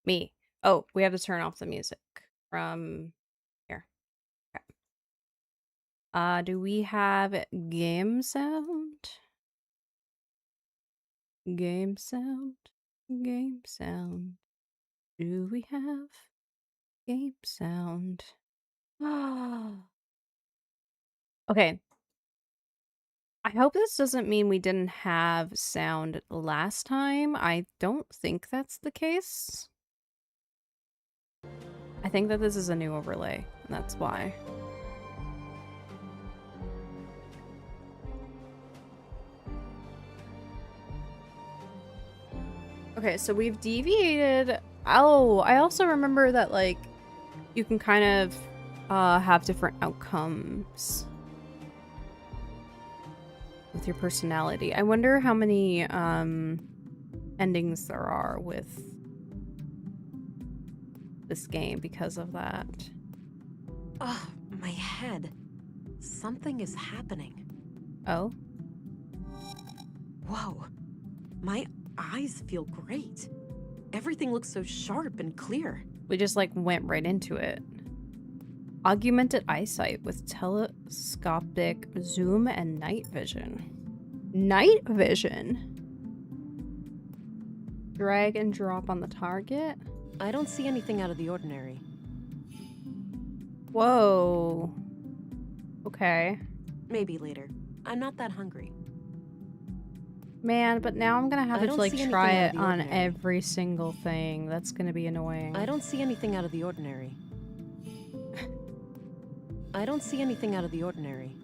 Me. Oh, we have to turn off the music from here. Okay. Do we have game sound? Game sound? Game sound. Do we have game sound? Okay. I hope this doesn't mean we didn't have sound last time. I don't think that's the case. I think that this is a new overlay, and that's why. Okay, so we've deviated. Oh, I also remember that, like, you can kind of have different outcomes with your personality. I wonder how many endings there are with this game because of that. Ugh, my head. Something is happening. Oh? Whoa. My eyes feel great. Everything looks so sharp and clear. We just, like, went right into it. Augmented eyesight with telescopic zoom and night vision. Night vision? Drag and drop on the target? I don't see anything out of the ordinary. Whoa. Okay. Maybe later. I'm not that hungry. Man, but now I'm gonna have to, like, try it on ordinary. every single thing. That's gonna be annoying. I don't see anything out of the ordinary. I don't see anything out of the ordinary.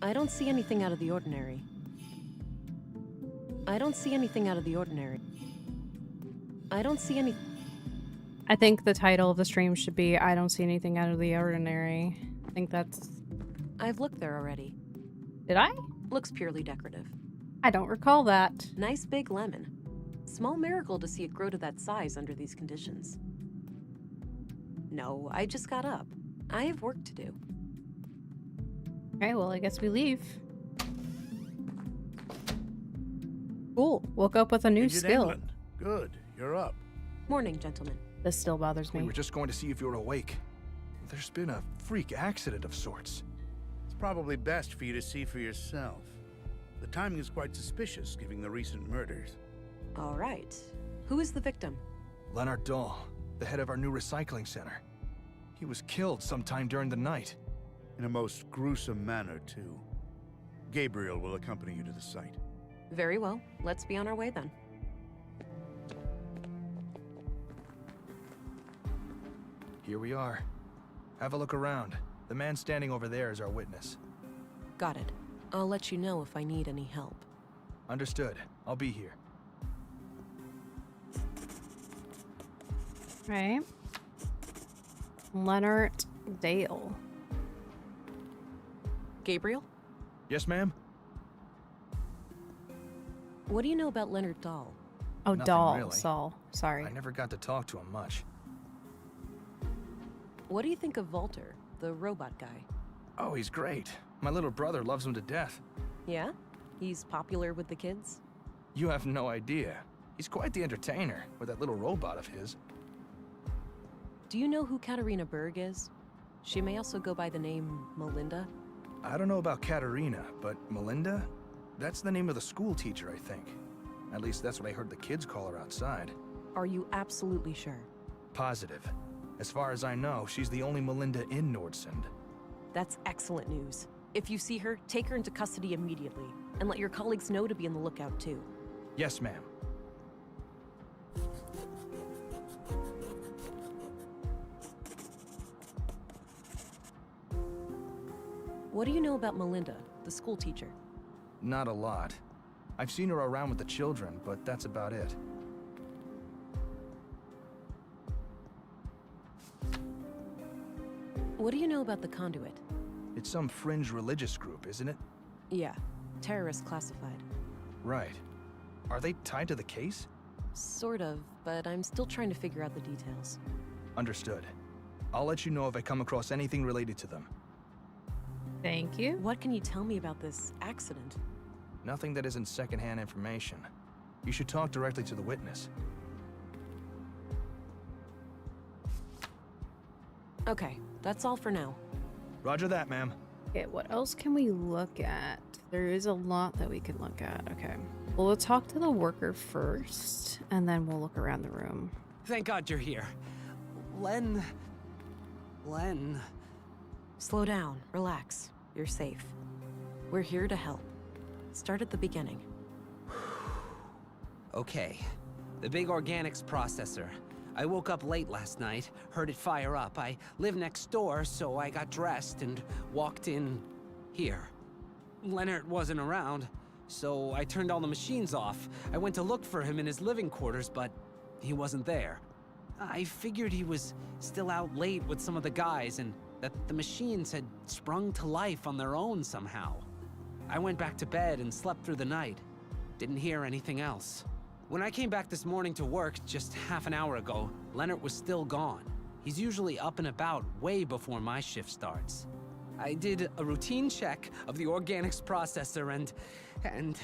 I don't see anything out of the ordinary. I don't see anything out of the ordinary. I don't see any. I think the title of the stream should be I don't see anything out of the ordinary. I think that's... I've looked there already. Did I? Looks purely decorative. I don't recall that. Nice big lemon. Small miracle to see it grow to that size under these conditions. No, I just got up. I have work to do. Okay, well, I guess we leave. Cool. Woke up with a new Agent skill. England. Good, you're up. Morning, gentlemen. This still bothers me. We were just going to see if you were awake. There's been a freak accident of sorts. It's probably best for you to see for yourself. The timing is quite suspicious, given the recent murders. All right. Who is the victim? Leonard Dahl, the head of our new recycling center. He was killed sometime during the night. In a most gruesome manner, too. Gabriel will accompany you to the site. Very well. Let's be on our way then. Here we are. Have a look around. The man standing over there is our witness. Got it. I'll let you know if I need any help. Understood. I'll be here. Right. Leonard Dale. Gabriel? Yes, ma'am? What do you know about Leonard Dahl? Oh, Nothing Dahl. really. Saul. Sorry. I never got to talk to him much. What do you think of Walter, the robot guy? Oh, he's great. My little brother loves him to death. Yeah? He's popular with the kids? You have no idea. He's quite the entertainer with that little robot of his. Do you know who Katarina Berg is? She may also go by the name Melinda. I don't know about Katerina, but Melinda? That's the name of the school teacher, I think. At least that's what I heard the kids call her outside. Are you absolutely sure? Positive. As far as I know, she's the only Melinda in Nordsund. That's excellent news. If you see her, take her into custody immediately, and let your colleagues know to be on the lookout too. Yes, ma'am. What do you know about Melinda, the school teacher? Not a lot. I've seen her around with the children, but that's about it. What do you know about the Conduit? It's some fringe religious group, isn't it? Yeah, terrorist classified. Right. Are they tied to the case? Sort of, but I'm still trying to figure out the details. Understood. I'll let you know if I come across anything related to them. Thank you. What can you tell me about this accident? Nothing that isn't secondhand information. You should talk directly to the witness. Okay, that's all for now. Roger that, ma'am. Okay, what else can we look at? There is a lot that we can look at. Okay. Well, we'll talk to the worker first, and then we'll look around the room. Thank God you're here. Len... Slow down, relax. You're safe. We're here to help. Start at the beginning. Okay. The big organics processor. I woke up late last night, heard it fire up. I live next door, so I got dressed and walked in here. Leonard wasn't around, so I turned all the machines off. I went to look for him in his living quarters, but he wasn't there. I figured he was still out late with some of the guys and that the machines had sprung to life on their own somehow. I went back to bed and slept through the night. Didn't hear anything else. When I came back this morning to work just half an hour ago, Leonard was still gone. He's usually up and about way before my shift starts. I did a routine check of the organics processor and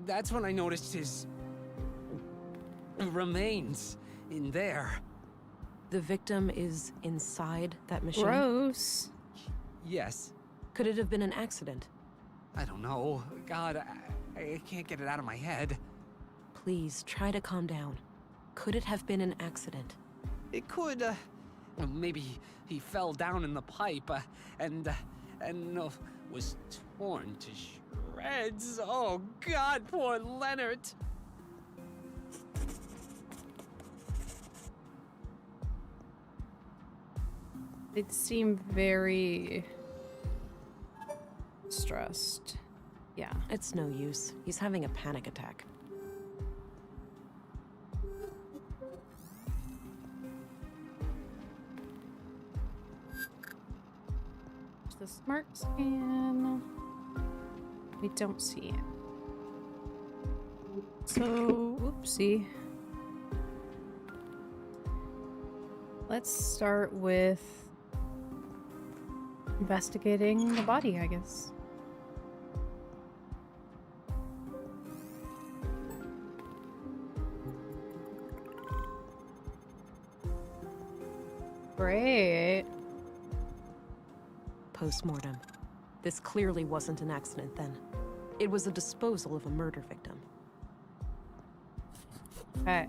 that's when I noticed his remains in there. The victim is inside that machine? Gross. Yes. Could it have been an accident? I don't know. God, I can't get it out of my head. Please, try to calm down. Could it have been an accident? It could, well, maybe he fell down in the pipe, and was torn to shreds. Oh God, poor Leonard. They seem very stressed. Yeah. It's no use. He's having a panic attack. The smart scan. We don't see it. So, oopsie. Let's start with investigating the body, I guess. Great. Post-mortem. This clearly wasn't an accident then. It was a disposal of a murder victim. Okay.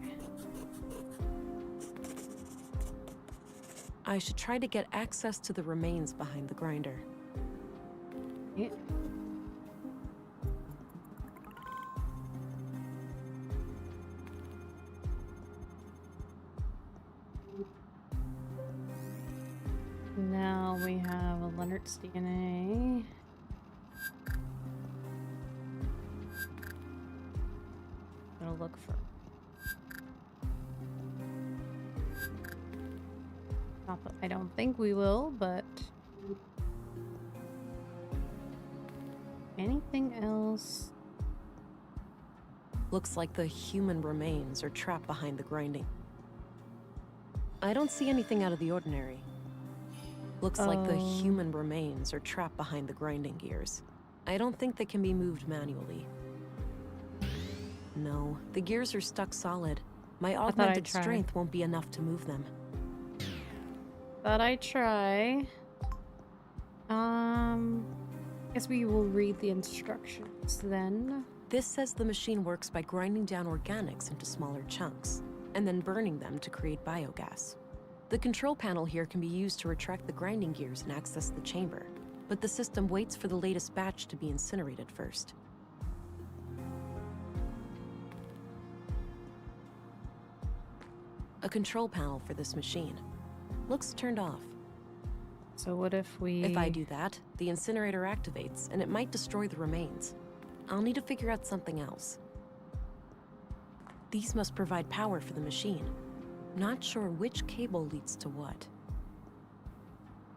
I should try to get access to the remains behind the grinder. Yeah. Now we have a Leonard's DNA. Gonna look for. Not that I don't think we will, but anything else? Looks like the human remains are trapped behind the grinding. I don't see anything out of the ordinary. Looks like the human remains are trapped behind the grinding gears. I don't think they can be moved manually. No, the gears are stuck solid. My augmented strength won't be enough to move them. Thought I'd try. Guess we will read the instructions then. This says the machine works by grinding down organics into smaller chunks, and then burning them to create biogas. The control panel here can be used to retract the grinding gears and access the chamber, but the system waits for the latest batch to be incinerated first. A control panel for this machine. Looks turned off. So what if we... If I do that, the incinerator activates, and it might destroy the remains. I'll need to figure out something else. These must provide power for the machine. Not sure which cable leads to what.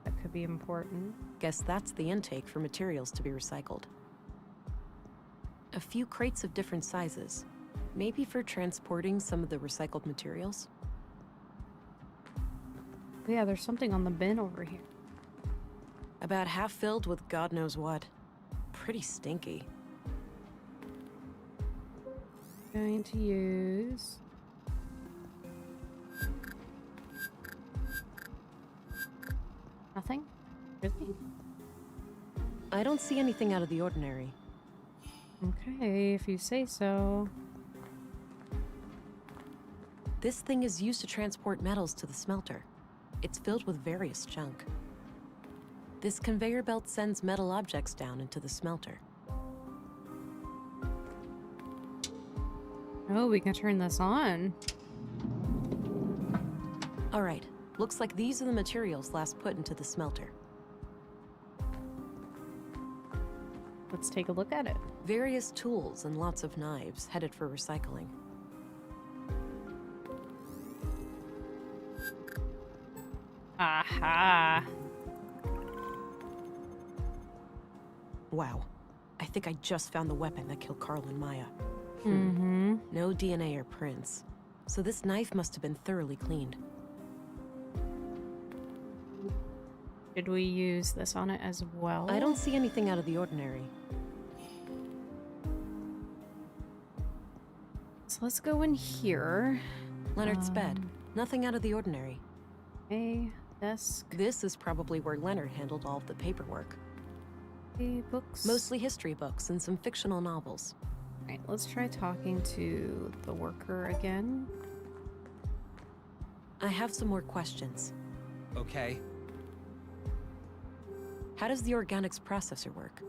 That could be important. Guess that's the intake for materials to be recycled. A few crates of different sizes. Maybe for transporting some of the recycled materials? Yeah, there's something on the bin over here. About half filled with God knows what. Pretty stinky. Going to use... Really? I don't see anything out of the ordinary. Okay, if you say so. This thing is used to transport metals to the smelter. It's filled with various junk. This conveyor belt sends metal objects down into the smelter. Oh, we can turn this on. All right, looks like these are the materials last put into the smelter. Let's take a look at it. Various tools and lots of knives headed for recycling. Aha. Wow, I think I just found the weapon that killed Carl and Maya. Mm-hmm. No DNA or prints, so this knife must have been thoroughly cleaned. Did we use this on it as well? I don't see anything out of the ordinary. So let's go in here. Leonard's bed. Nothing out of the ordinary. A desk. This is probably where Leonard handled all of the paperwork. A books. Mostly history books and some fictional novels. Right, let's try talking to the worker again. I have some more questions. Okay. How does the organics processor work?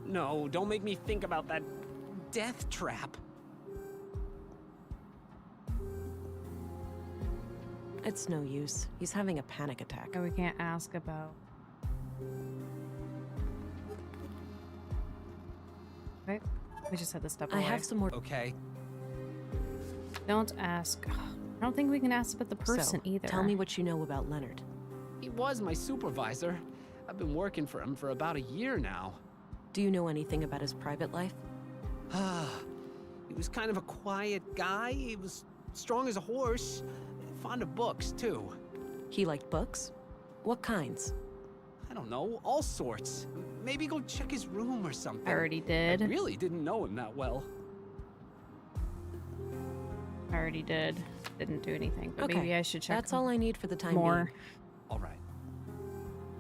No, don't make me think about that death trap. It's no use. He's having a panic attack. Oh, we can't ask about. Okay, we just had to step I away. have some more. Okay. Don't ask. I don't think we can ask about the person So, either. tell me what you know about Leonard. He was my supervisor. I've been working for him for about a year now. Do you know anything about his private life? He was kind of a quiet guy. He was strong as a horse. Fond of books, too. He liked books? What kinds? I don't know, all sorts. Maybe go check his room or something. I already did. I really didn't know him that well. I already did. Didn't do anything, but Okay, maybe I should check. That's all I need for the time more. being. All right.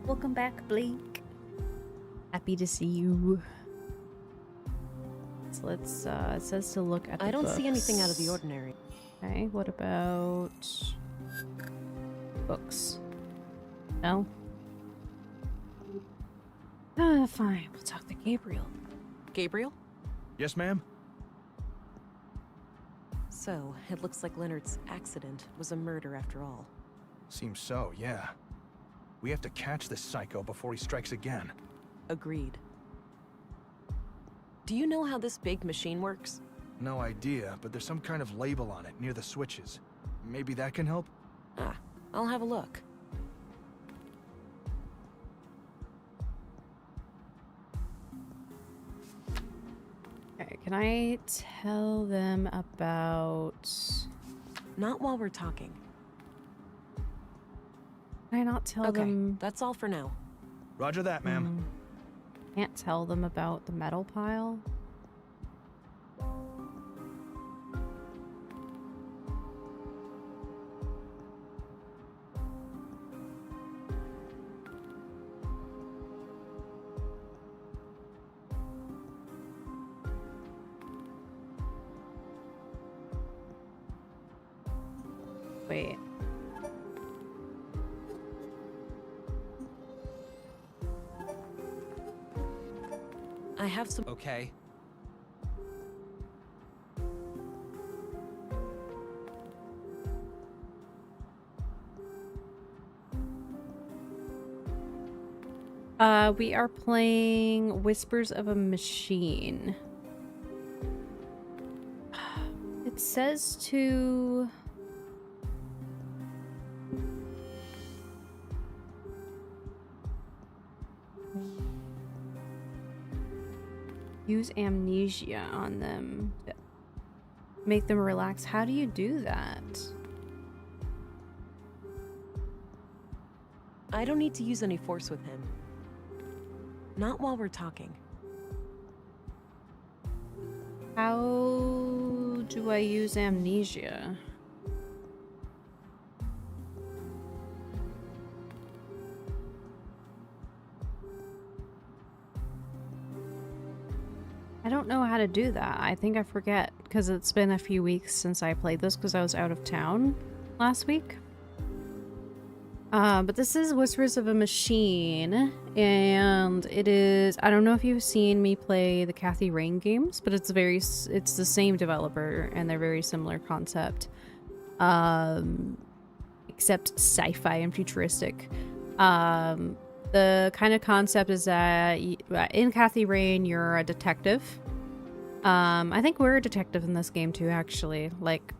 Welcome back, Blake. Happy to see you. So let's. It says to look at. The I don't see anything out of the books. ordinary. Okay, what about books? No. Fine. We'll talk to Gabriel. Gabriel? Yes, ma'am? So, it looks like Leonard's accident was a murder after all. Seems so, yeah. We have to catch this psycho before he strikes again. Agreed. Do you know how this big machine works? No idea, but there's some kind of label on it near the switches. Maybe that can help? Ah, I'll have a look. Okay, can I tell them about... Not while we're talking. Can I not tell Okay, them... that's all for now. Roger that, ma'am. Can't tell them about the metal pile? Wait. I have some. Okay. We are playing Whispers of a Machine. It says to... use amnesia on them. Make them relax. How do you do that? I don't need to use any force with him. Not while we're talking. How do I use amnesia? don't know how to do that. I think I forget because it's been a few weeks since I played this because I was out of town last week. But this is Whispers of a Machine, and it is, I don't know if you've seen me play the Kathy Rain games, but it's the same developer, and they're very similar concept. Except sci-fi and futuristic. The kind of concept is that in Kathy Rain, you're a detective. I think we're a detective in this game too, actually. Like,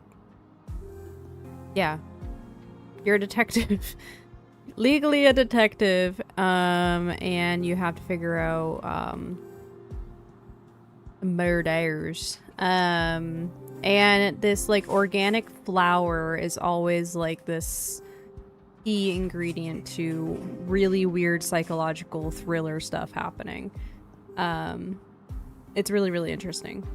yeah. You're a detective. Legally a detective. And you have to figure out murders. And this, like, organic flour is always, like, this key ingredient to really weird psychological thriller stuff happening. It's really, really interesting.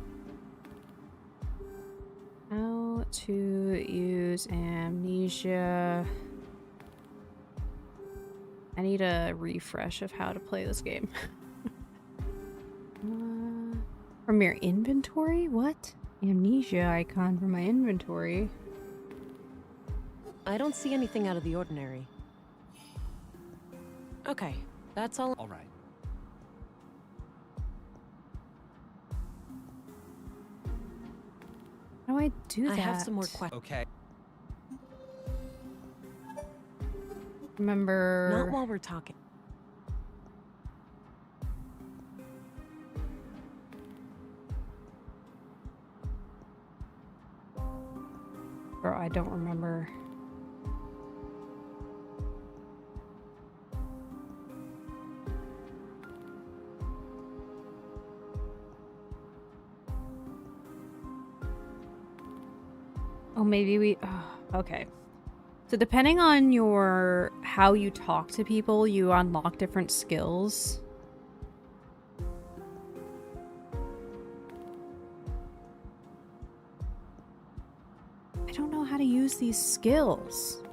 How to use amnesia. I need a refresh of how to play this game. From your inventory? What? Amnesia icon from my inventory. I don't see anything out of the ordinary. Okay, that's all. All right. How do I do that? I have some more questions. Okay. Remember... Not while we're talking. Or I don't remember. Oh, maybe we... Oh, okay. So depending on how you talk to people, you unlock different skills. I don't know how to use these skills.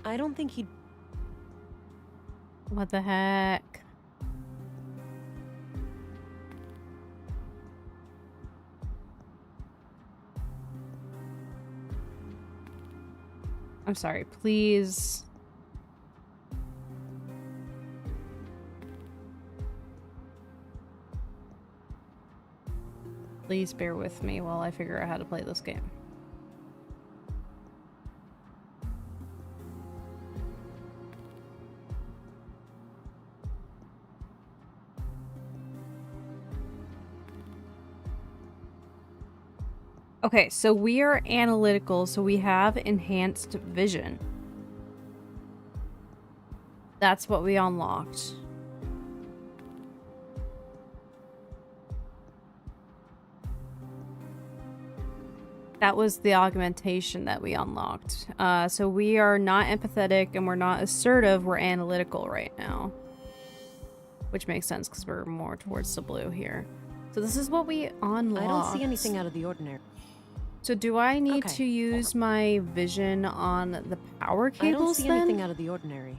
I don't think he'd... What the heck? I'm sorry, please. Please bear with me while I figure out how to play this game. Okay, so we are analytical, so we have enhanced vision. That's what we unlocked. That was the augmentation that we unlocked. So we are not empathetic and we're not assertive, we're analytical right now. Which makes sense because we're more towards the blue here. So this is what we unlocked. I don't see anything out of the ordinary. So do I need to use my vision on the power cables then? I don't see anything out of the ordinary.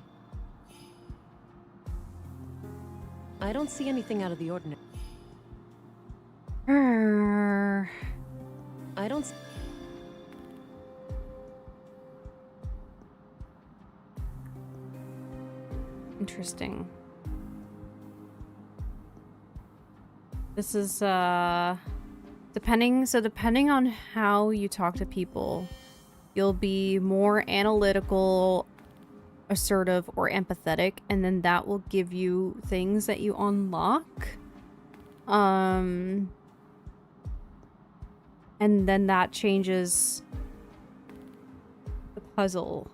I don't see anything out of the ordinary. I don't... Interesting. This is, depending on how you talk to people, you'll be more analytical, assertive, or empathetic, and then that will give you things that you unlock. And then that changes the puzzle.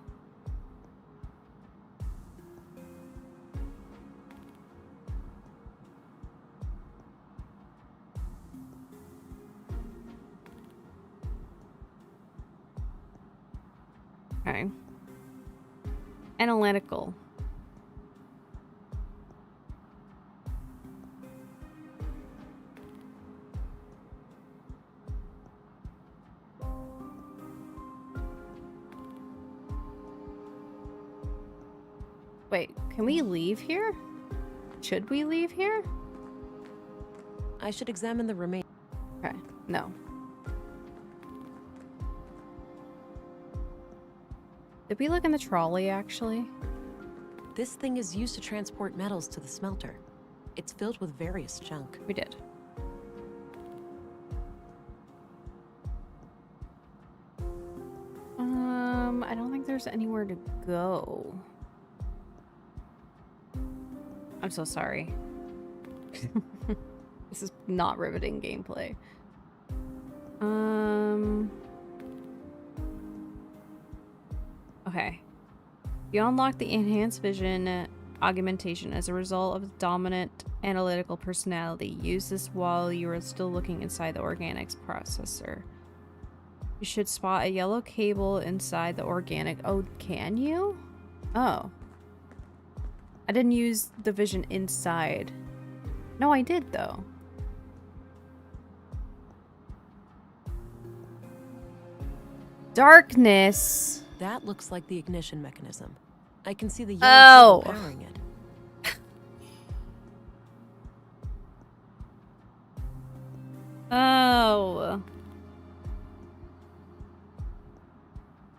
Okay. Analytical. Wait, can we leave here? Should we leave here? I should examine the remains. Okay, no. Did we look in the trolley, actually? This thing is used to transport metals to the smelter. It's filled with various junk. We did. I don't think there's anywhere to go. I'm so sorry. This is not riveting gameplay. Okay. You unlock the enhanced vision augmentation as a result of dominant analytical personality. Use this while you are still looking inside the organics processor. You should spot a yellow cable inside the organic. Oh, can you? Oh. I didn't use the vision inside. No, I did though. Darkness. That looks like the ignition mechanism. I can see the yellow cable powering it. Oh.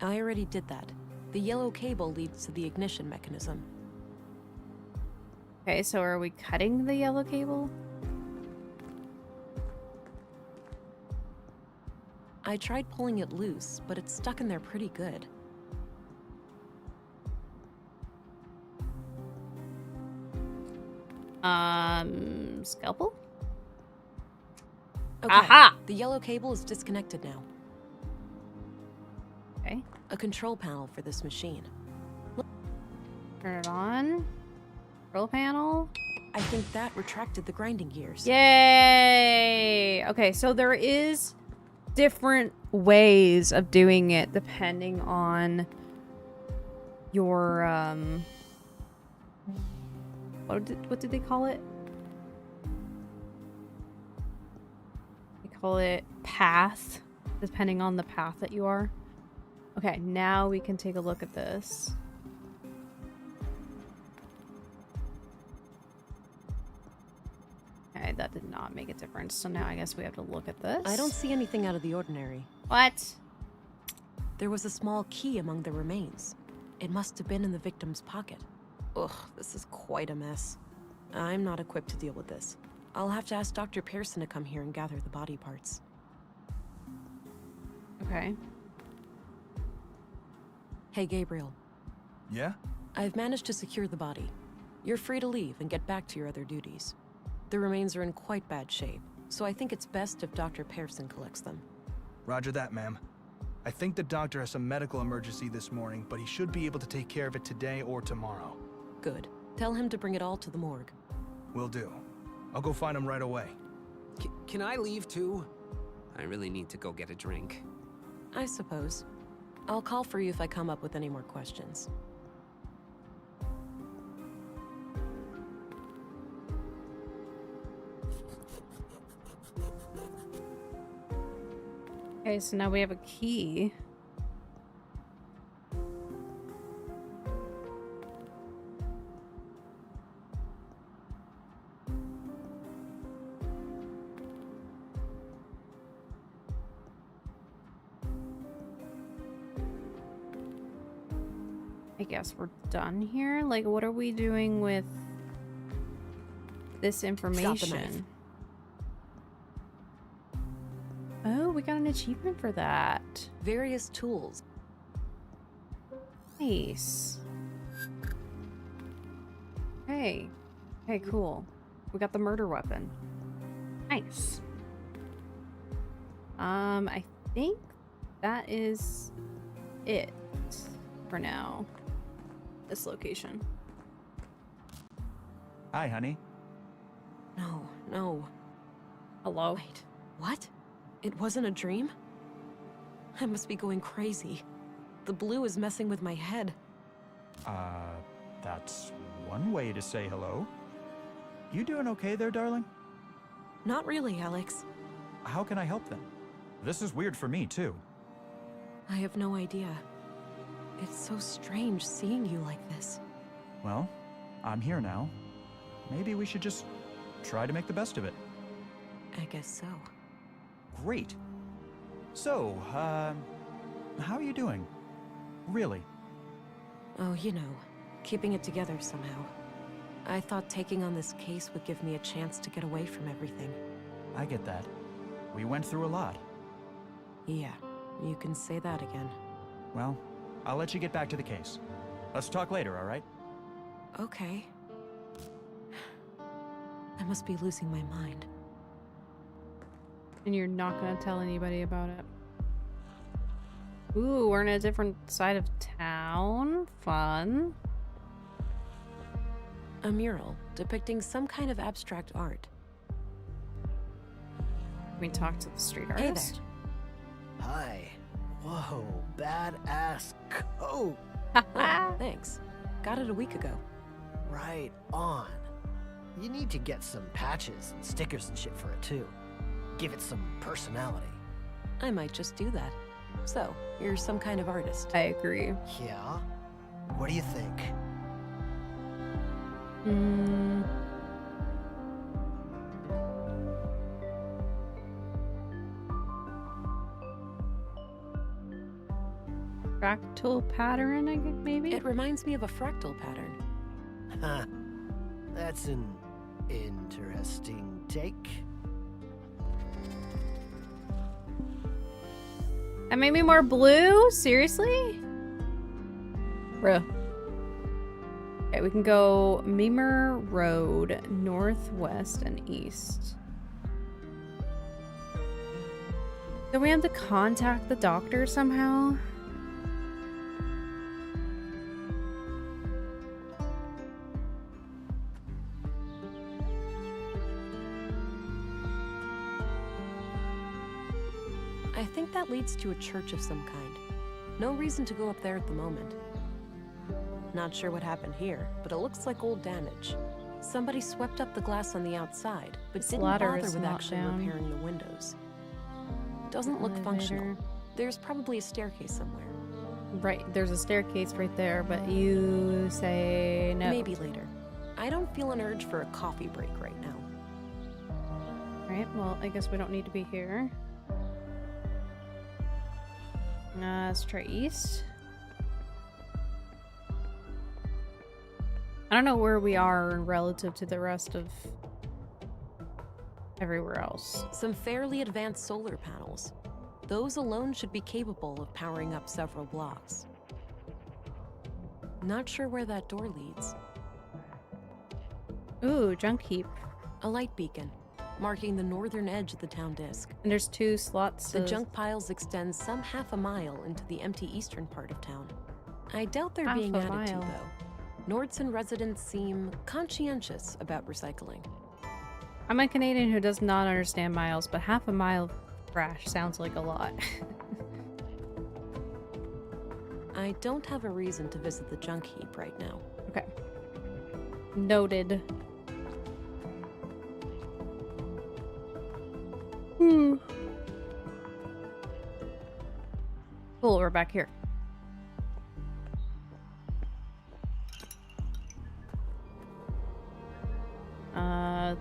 I already did that. The yellow cable leads to the ignition mechanism. Okay, so are we cutting the yellow cable? I tried pulling it loose, but it's stuck in there pretty good. Scalpel? Okay, Aha! the yellow cable is disconnected now. Okay. A control panel for this machine. Turn it on. Control panel. I think that retracted the grinding gears. Yay! Okay, so there is different ways of doing it depending on your what did they call it? They call it path, depending on the path that you are. Okay, now we can take a look at this. Okay, that did not make a difference. So now I guess we have to look at this. I don't see anything out of the ordinary. What? There was a small key among the remains. It must have been in the victim's pocket. Ugh, this is quite a mess. I'm not equipped to deal with this. I'll have to ask Dr. Pearson to come here and gather the body parts. Okay. Hey, Gabriel. Yeah? I've managed to secure the body. You're free to leave and get back to your other duties. The remains are in quite bad shape, so I think it's best if Dr. Pearson collects them. Roger that, ma'am. I think the doctor has some medical emergency this morning, but he should be able to take care of it today or tomorrow. Good. Tell him to bring it all to the morgue. Will do. I'll go find him right away. Can I leave too? I really need to go get a drink. I suppose. I'll call for you if I come up with any more questions. Okay, so now we have a key. I guess we're done here. Like, what are we doing with this information? Oh, we got an achievement for that. Various tools. Nice. Hey. Hey, cool. We got the murder weapon. Nice. I think that is it for now. This location. Hi, honey. No, no. Hello? Wait, what? It wasn't a dream? I must be going crazy. The blue is messing with my head. That's one way to say hello. You doing okay there, darling? Not really, Alex. How can I help then? This is weird for me, too. I have no idea. It's so strange seeing you like this. Well, I'm here now. Maybe we should just try to make the best of it. I guess so. Great. So, how are you doing? Really? Oh, you know, keeping it together somehow. I thought taking on this case would give me a chance to get away from everything. I get that. We went through a lot. Yeah, you can say that again. Well, I'll let you get back to the case. Let's talk later, all right? Okay. I must be losing my mind. And you're not gonna tell anybody about it. Ooh, we're in a different side of town. Fun. A mural depicting some kind of abstract art. We talk to the street Hey artist. Hi. Whoa, badass coat. Oh, thanks. Got it a week ago. Right on. You need to get some patches and stickers and shit for it too. Give it some personality. I might just do that. So, you're some kind of artist. I agree. Yeah? What do you think? Mm. Fractal pattern, I guess, maybe? It reminds me of a fractal pattern. Huh. That's an interesting take. That made me more blue? Seriously? Bruh. Okay, we can go Memer Road, northwest and east. Do we have to contact the doctor somehow? I think that leads to a church of some kind. No reason to go up there at the moment. Not sure what happened here, but it looks like old damage. Somebody swept up the glass on the outside, but This didn't ladder bother is with not actually down. repairing the windows. Doesn't look functional. Elevator. There's probably a staircase somewhere. Right, there's a staircase right there, but you say no. Maybe later. I don't feel an urge for a coffee break right now. Right, well, I guess we don't need to be here. Let's try east. I don't know where we are relative to the rest of everywhere else. Some fairly advanced solar panels. Those alone should be capable of powering up several blocks. Not sure where that door leads. Ooh, junk heap. A light beacon, marking the northern edge of the town disk. And there's 2 slots. The of- junk piles extend some half a mile into the empty eastern part of town. I doubt they're Half being a added to, mile. though. Nordson residents seem conscientious about recycling. I'm a Canadian who does not understand miles, but half a mile of trash sounds like a lot. I don't have a reason to visit the junk heap right now. Okay. Noted. Cool, we're back here.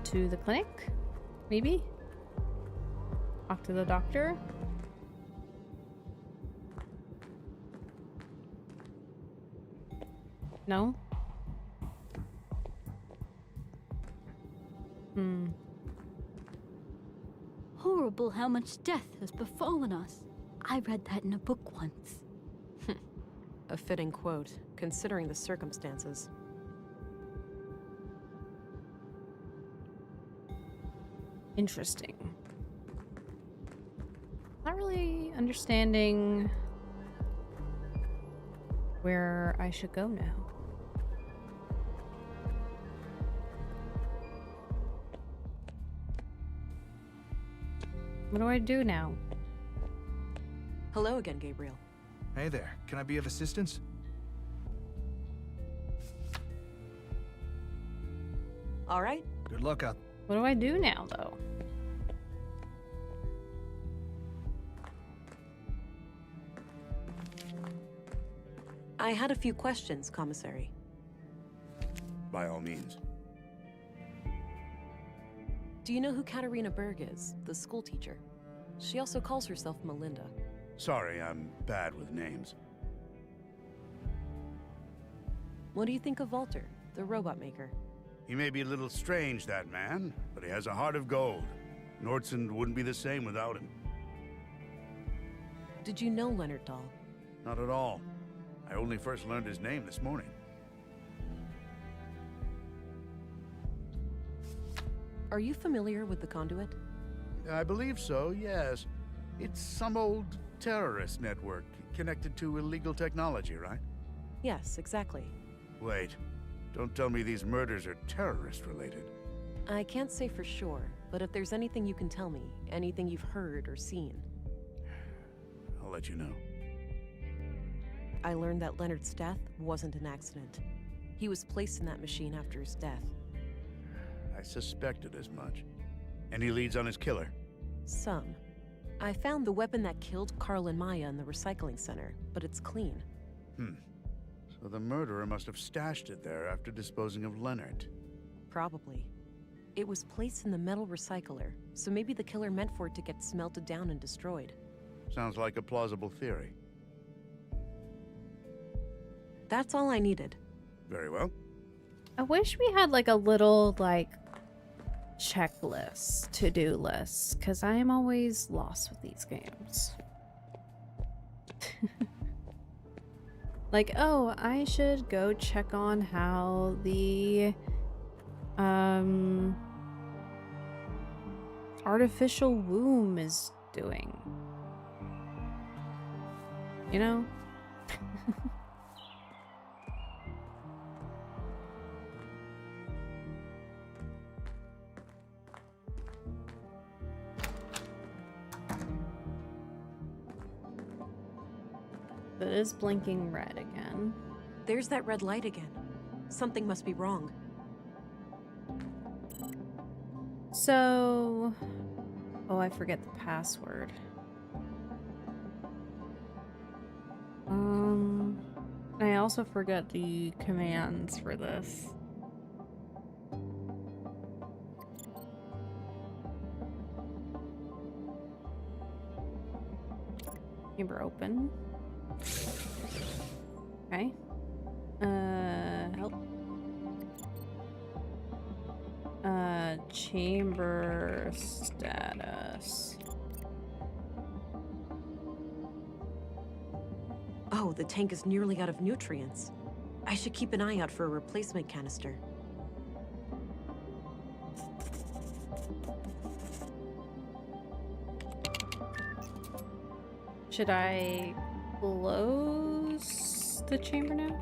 To the clinic? Maybe? Talk to the doctor? No? Horrible how much death has befallen us. I read that in a book once. A fitting quote, considering the circumstances. Interesting. Not really understanding where I should go now. What do I do now? Hello again, Gabriel. Hey there, can I be of assistance? All right. Good luck out. What do I do now, though? I had a few questions, Commissary. by all means. Do you know who Katarina Berg is, the school teacher? She also calls herself Melinda. Sorry, I'm bad with names. What do you think of Walter, the robot maker? He may be a little strange, that man, but he has a heart of gold. Nordson wouldn't be the same without him. Did you know Leonard Dahl? Not at all. I only first learned his name this morning. Are you familiar with the Conduit? I believe so, yes. It's some old terrorist network connected to illegal technology, right? Yes, exactly. Wait, don't tell me these murders are terrorist-related. I can't say for sure, but if there's anything you can tell me, anything you've heard or seen. I'll let you know. I learned that Leonard's death wasn't an accident. He was placed in that machine after his death. I suspected as much. Any leads on his killer? Some. I found the weapon that killed Carl and Maya in the recycling center, but it's clean. So the murderer must have stashed it there after disposing of Leonard. Probably. It was placed in the metal recycler, so maybe the killer meant for it to get smelted down and destroyed. Sounds like a plausible theory. That's all I needed. Very well. I wish we had like a little like checklist, to-do list, because I am always lost with these games. Like, oh, I should go check on how the artificial womb is doing. You know? It is blinking red again. There's that red light again. Something must be wrong. So... Oh, I forget the password. I also forgot the commands for this. Chamber open. Okay. Help. Chamber status. Oh, the tank is nearly out of nutrients. I should keep an eye out for a replacement canister. Should I close the chamber now?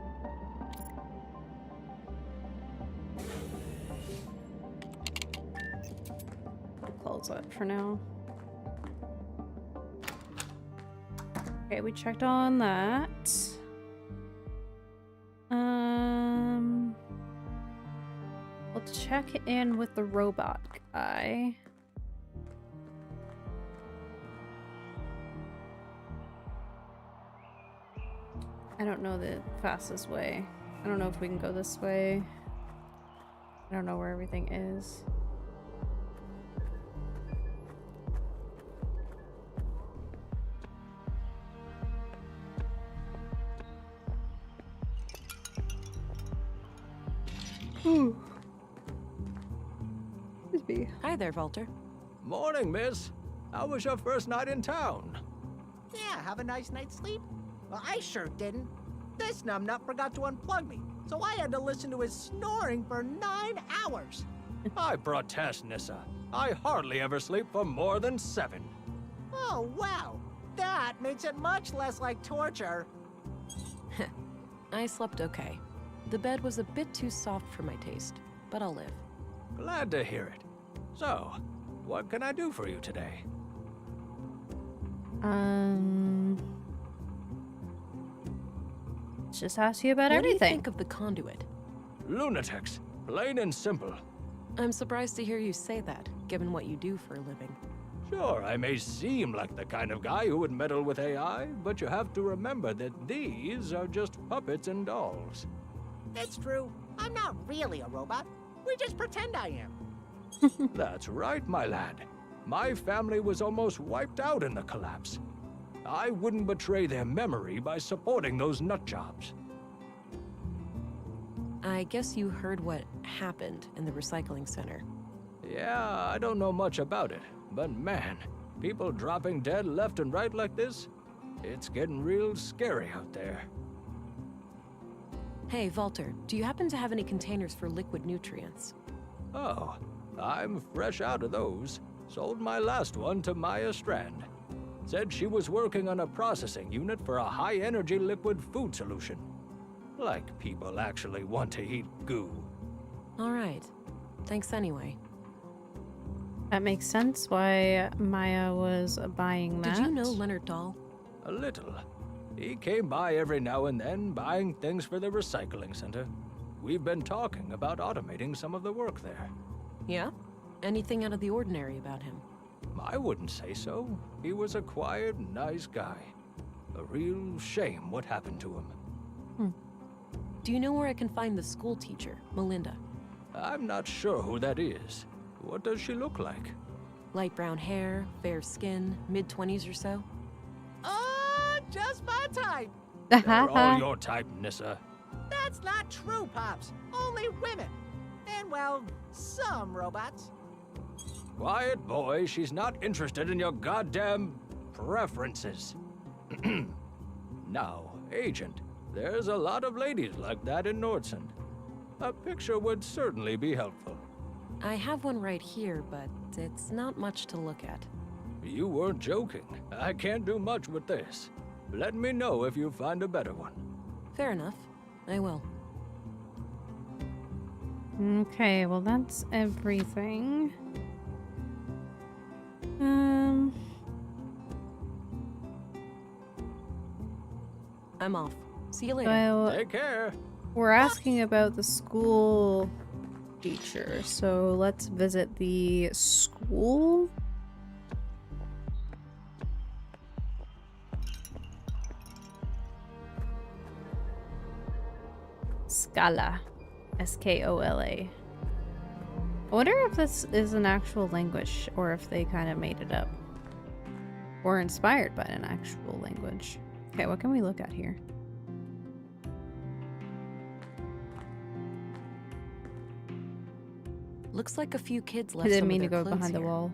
I'll close it for now. Okay, we checked on that. We'll check in with the robot guy. I don't know the fastest way. I don't know if we can go this way. I don't know where everything is. Excuse me. Hi there, Walter. Morning, miss. How was your first night in town? Yeah, have a nice night's sleep? Well, I sure didn't. This numbnut forgot to unplug me, so I had to listen to his snoring for 9 hours. I protest, Nissa. I hardly ever sleep for more than 7. Oh, wow. That makes it much less like torture. I slept okay. The bed was a bit too soft for my taste, but I'll live. Glad to hear it. So, what can I do for you today? Let's just ask you about What do you everything. think of the conduit? Lunatics, plain and simple. I'm surprised to hear you say that, given what you do for a living. Sure, I may seem like the kind of guy who would meddle with AI, but you have to remember that these are just puppets and dolls. It's true. I'm not really a robot. We just pretend I am. That's right, my lad. My family was almost wiped out in the collapse. I wouldn't betray their memory by supporting those nutjobs. I guess you heard what happened in the recycling center. Yeah, I don't know much about it, but man, people dropping dead left and right like this, it's getting real scary out there. Hey, Walter, do you happen to have any containers for liquid nutrients? Oh, I'm fresh out of those. Sold my last one to Maya Strand. Said she was working on a processing unit for a high-energy liquid food solution. Like people actually want to eat goo. All right. Thanks anyway. That makes sense why Maya was buying that. Did you know Leonard Dahl? A little. He came by every now and then buying things for the recycling center. We've been talking about automating some of the work there. Yeah? Anything out of the ordinary about him? I wouldn't say so. He was a quiet, nice guy. A real shame what happened to him. Do you know where I can find the school teacher, Melinda? I'm not sure who that is. What does she look like? Light brown hair, fair skin, mid-20s or so? Just my type. They're all your type, Nissa. That's not true, Pops. Only women. And, well, some robots. Quiet, boy. She's not interested in your goddamn preferences. Now, Agent, there's a lot of ladies like that in Nordsund. A picture would certainly be helpful. I have one right here, but it's not much to look at. You weren't joking. I can't do much with this. Let me know if you find a better one. Fair enough. I will. Okay, well that's everything. I'm off. See you later. Well, Take care. we're asking about the school teacher, so let's visit the school. Scala. S-K-O-L-A. I wonder if this is an actual language or if they kind of made it up. Or inspired by an actual language. Okay, what can we look at here? Looks like a few kids I left didn't some mean to of their go clothes behind the here. wall.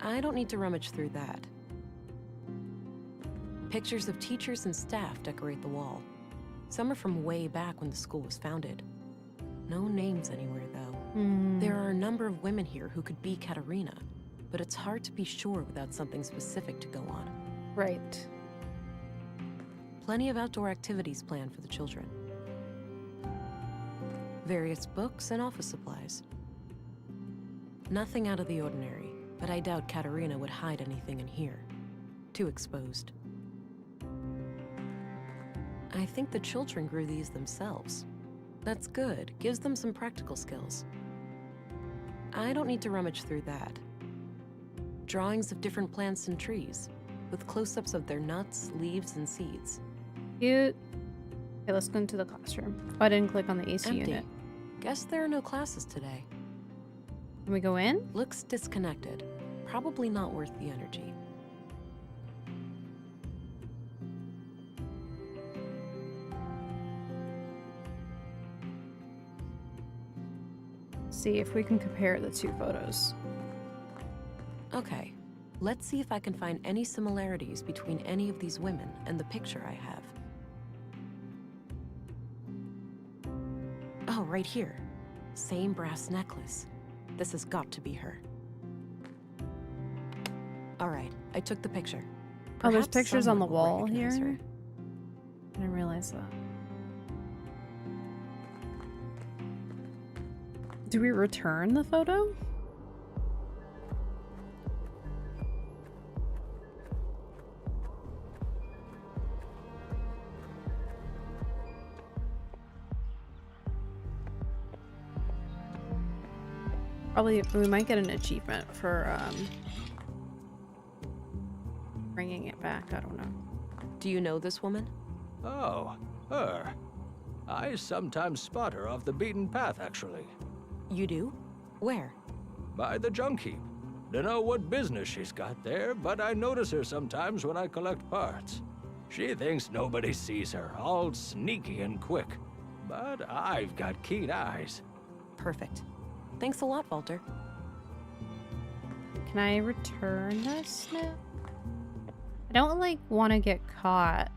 I don't need to rummage through that. Pictures of teachers and staff decorate the wall. Some are from way back when the school was founded. No names anywhere, though. There are a number of women here who could be Katerina, but it's hard to be sure without something specific to go on. Right. Plenty of outdoor activities planned for the children. Various books and office supplies. Nothing out of the ordinary, but I doubt Katerina would hide anything in here. Too exposed. I think the children grew these themselves. That's good. Gives them some practical skills. I don't need to rummage through that. Drawings of different plants and trees, with close-ups of their nuts, leaves, and seeds. Cute. Okay, let's go into the classroom. Oh, I didn't click on the AC Empty. unit. Guess there are no classes today. Can we go in? Looks disconnected. Probably not worth the energy. See if we can compare the two photos. Okay, let's see if I can find any similarities between any of these women and the picture I have. Oh, right here. Same brass necklace. This has got to be her. All right, I took the picture. Oh, there's Perhaps pictures on the someone will wall recognize here? her. I didn't realize that. Do we return the photo? Probably, we might get an achievement for bringing it back. I don't know. Do you know this woman? Oh, her. I sometimes spot her off the beaten path, actually. You do? Where? By the junk heap. Dunno what business she's got there, but I notice her sometimes when I collect parts. She thinks nobody sees her, all sneaky and quick. But I've got keen eyes. Perfect. Thanks a lot, Walter. Can I return this now? I don't, like, want to get caught.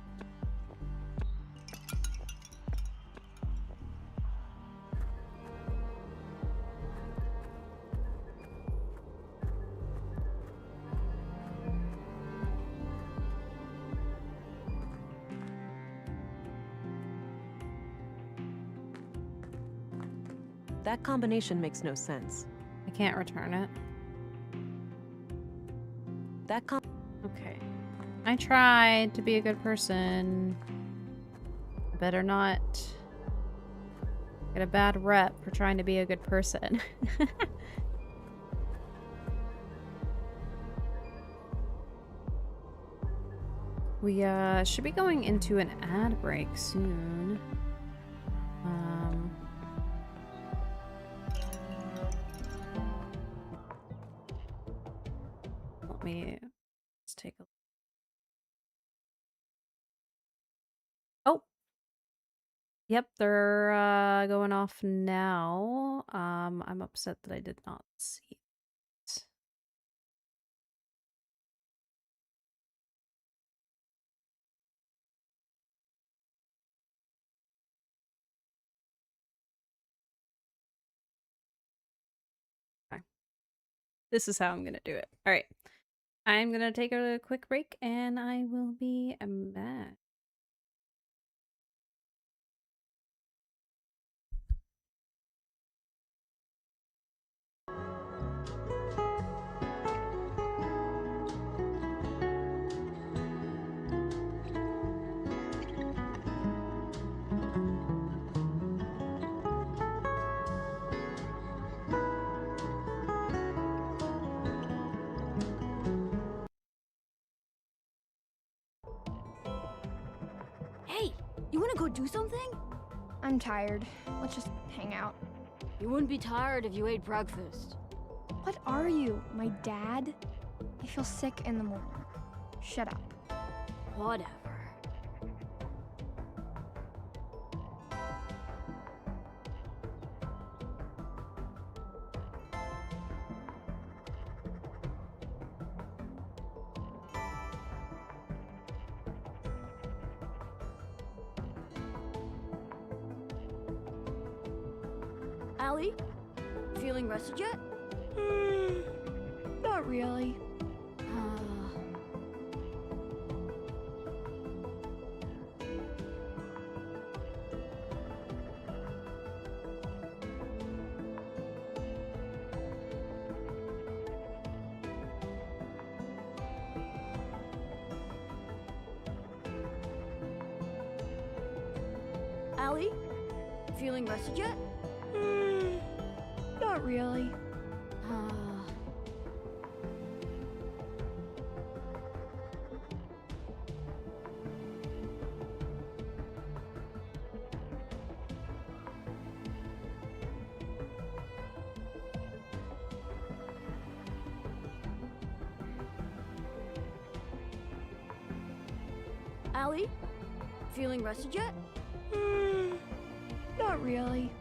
That combination makes no sense. I can't return it. Okay. I tried to be a good person. I better not get a bad rep for trying to be a good person. We should be going into an ad break soon. Let me just take a. Oh, yep, they're going off now. I'm upset that I did not see it. Okay. This is how I'm gonna do it. All right. I'm gonna take a quick break and I will be back. Hey, you wanna go do something? I'm tired. Let's just hang out. You wouldn't be tired if you ate breakfast. What are you, my dad? I feel sick in the morning. Shut up. Whatever. Allie? Feeling rested yet? Not really. Allie? Feeling rested yet? Not really. Allie? Feeling rested yet? Not really.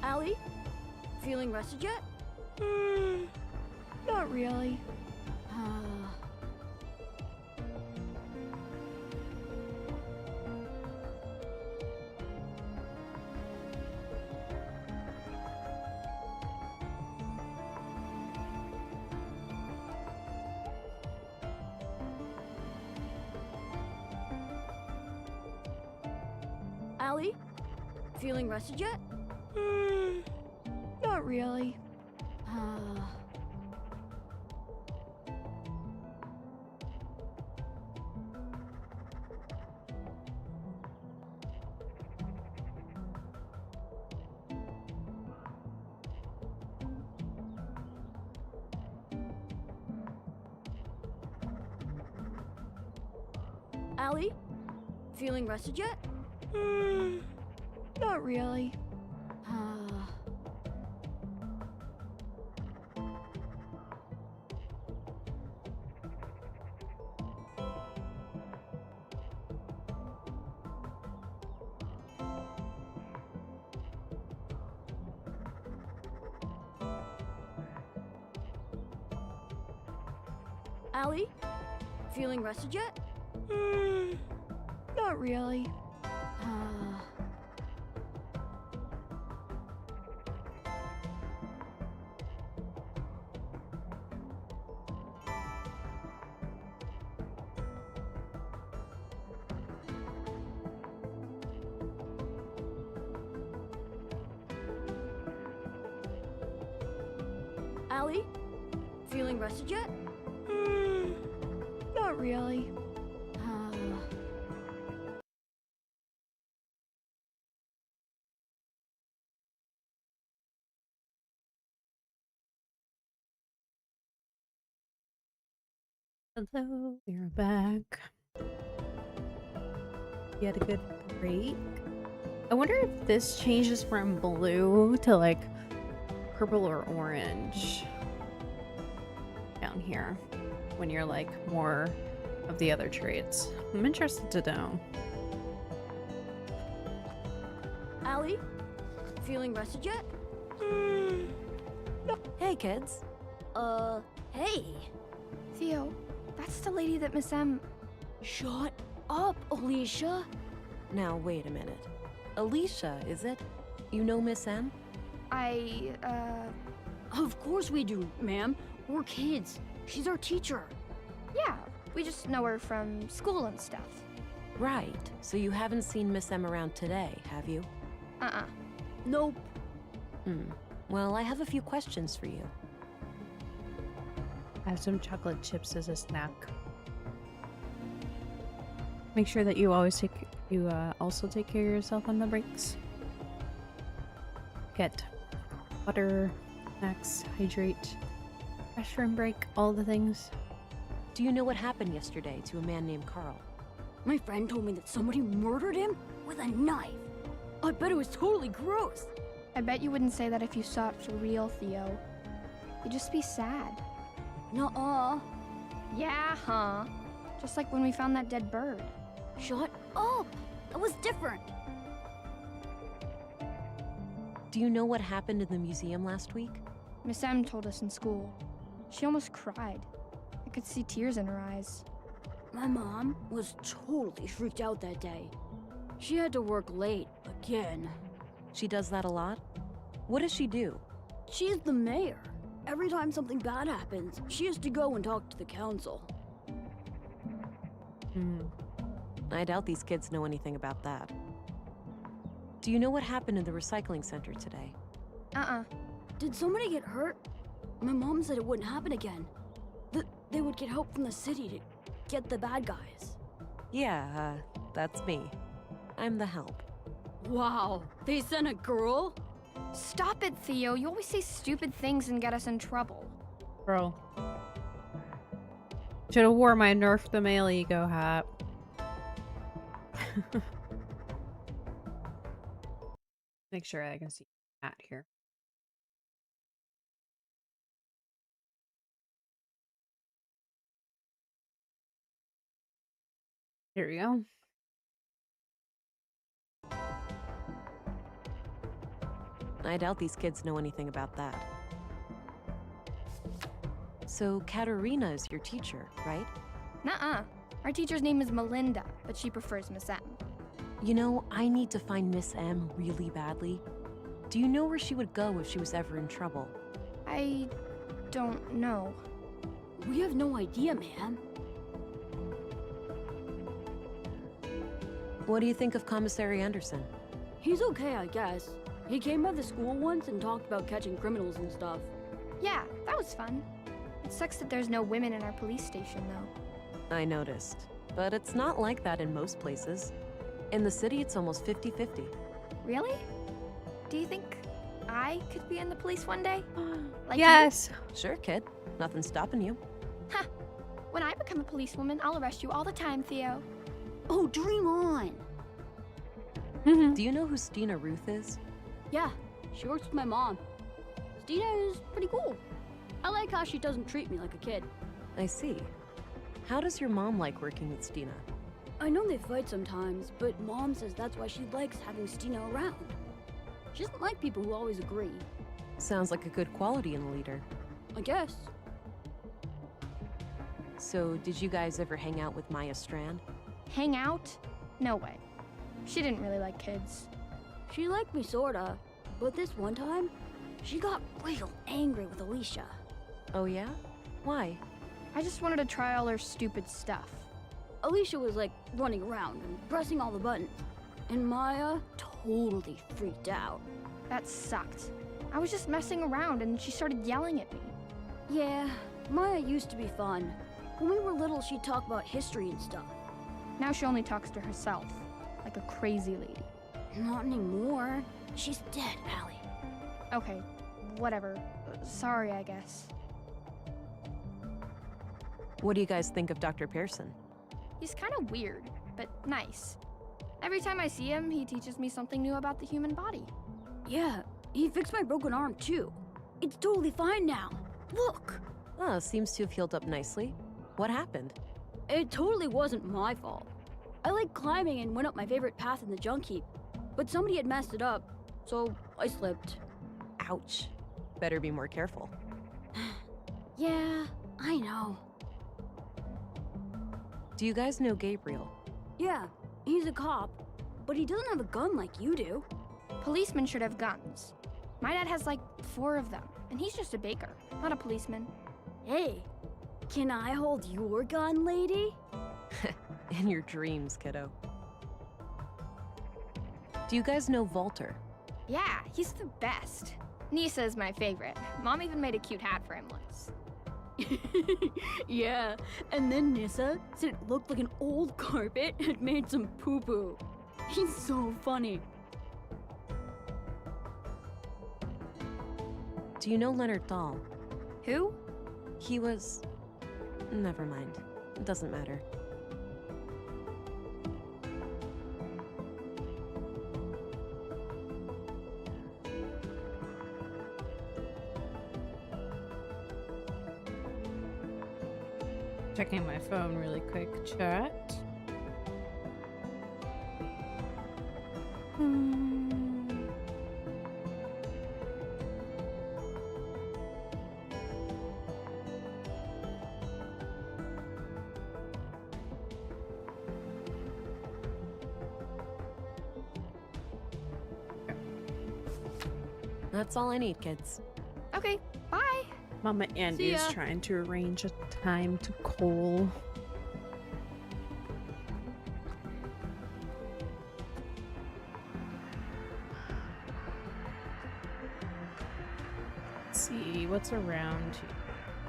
Allie? Feeling rested yet? Not really. Allie? Feeling rested yet? Not really. Allie? Feeling rested yet? Not really. Allie? Feeling rested yet? Not really. Allie? Feeling rested yet? Not really. Hello, we're back. You had a good break. I wonder if this changes from blue to like purple or orange down here when you're like more of the other traits. I'm interested to know. Allie? Feeling rested yet? Hey, kids. Hey. Theo, that's the lady that Miss M. Shut up, Alicia. Now, wait a minute. Alicia, is it? You know Miss M? Of course we do, ma'am. We're kids. She's our teacher. Yeah, we just know her from school and stuff. Right. So you haven't seen Miss M around today, have you? Nope. Well, I have a few questions for you. I have some chocolate chips as a snack. Make sure that you always also take care of yourself on the breaks. Get water, snacks, hydrate, restroom break, all the things. Do you know what happened yesterday to a man named Carl? My friend told me that somebody murdered him with a knife. I bet it was totally gross. I bet you wouldn't say that if you saw it for real, Theo. You'd just be sad. Nuh-uh. Yeah, huh? Just like when we found that dead bird. Shut up. That was different. Do you know what happened in the museum last week? Miss M told us in school. She almost cried. I could see tears in her eyes. My mom was totally freaked out that day. She had to work late again. She does that a lot? What does she do? She's the mayor. Every time something bad happens, she has to go and talk to the council. I doubt these kids know anything about that. Do you know what happened in the recycling center today? Did somebody get hurt? My mom said it wouldn't happen again. That they would get help from the city to get the bad guys. Yeah, that's me. I'm the help. Wow, they sent a girl? Stop it, Theo. You always say stupid things and get us in trouble. Bro. Should have wore my Nerf the Male Ego hat. Make sure I can see hat here. Here we go. I doubt these kids know anything about that. So, Katerina is your teacher, right? Nuh-uh. Our teacher's name is Melinda, but she prefers Miss M. You know, I need to find Miss M really badly. Do you know where she would go if she was ever in trouble? I don't know. We have no idea, man. What do you think of Commissary Anderson? He's okay, I guess. He came by the school once and talked about catching criminals and stuff. Yeah, that was fun. It sucks that there's no women in our police station, though. I noticed. But it's not like that in most places. In the city, it's almost 50-50. Really? Do you think I could be in the police one day? Like yes. Sure, kid. Nothing's stopping you. Ha! When I become a policewoman, I'll arrest you all the time, Theo. Oh, dream on! Do you know who Stina Ruth is? Yeah, she works with my mom. Stina is pretty cool. I like how she doesn't treat me like a kid. I see. How does your mom like working with Stina? I know they fight sometimes, but Mom says that's why she likes having Stina around. She doesn't like people who always agree. Sounds like a good quality in a leader. I guess. So, did you guys ever hang out with Maya Strand? Hang out? No way. She didn't really like kids. She liked me sorta, but this one time, she got real angry with Alicia. Oh yeah? Why? I just wanted to try all her stupid stuff. Alicia was like running around and pressing all the buttons, and Maya totally freaked out. That sucked. I was just messing around and she started yelling at me. Yeah, Maya used to be fun. When we were little, she'd talk about history and stuff. Now she only talks to herself, like a crazy lady. Not anymore. She's dead, Allie. Okay, whatever. Sorry, I guess. What do you guys think of Dr. Pearson? He's kind of weird, but nice. Every time I see him, he teaches me something new about the human body. Yeah, he fixed my broken arm too. It's totally fine now. Look! Oh, seems to have healed up nicely. What happened? It totally wasn't my fault. I liked climbing and went up my favorite path in the junk heap, but somebody had messed it up, so I slipped. Ouch. Better be more careful. Yeah, I know. Do you guys know Gabriel? Yeah, he's a cop, but he doesn't have a gun like you do. Policemen should have guns. My dad has like 4 of them, and he's just a baker, not a policeman. Hey, can I hold your gun, lady? In your dreams, kiddo. Do you guys know Walter? Yeah, he's the best. Nisa is my favorite. Mom even made a cute hat for him once. Yeah, and then Nissa said it looked like an old carpet had made some poo-poo. He's so funny. Do you know Leonard Dahl? Who? He was... Never mind. It doesn't matter. Checking my phone really quick. Chat. That's all I need, kids. Okay, bye. Mama Andy is trying to arrange a time to call. Let's see what's around here.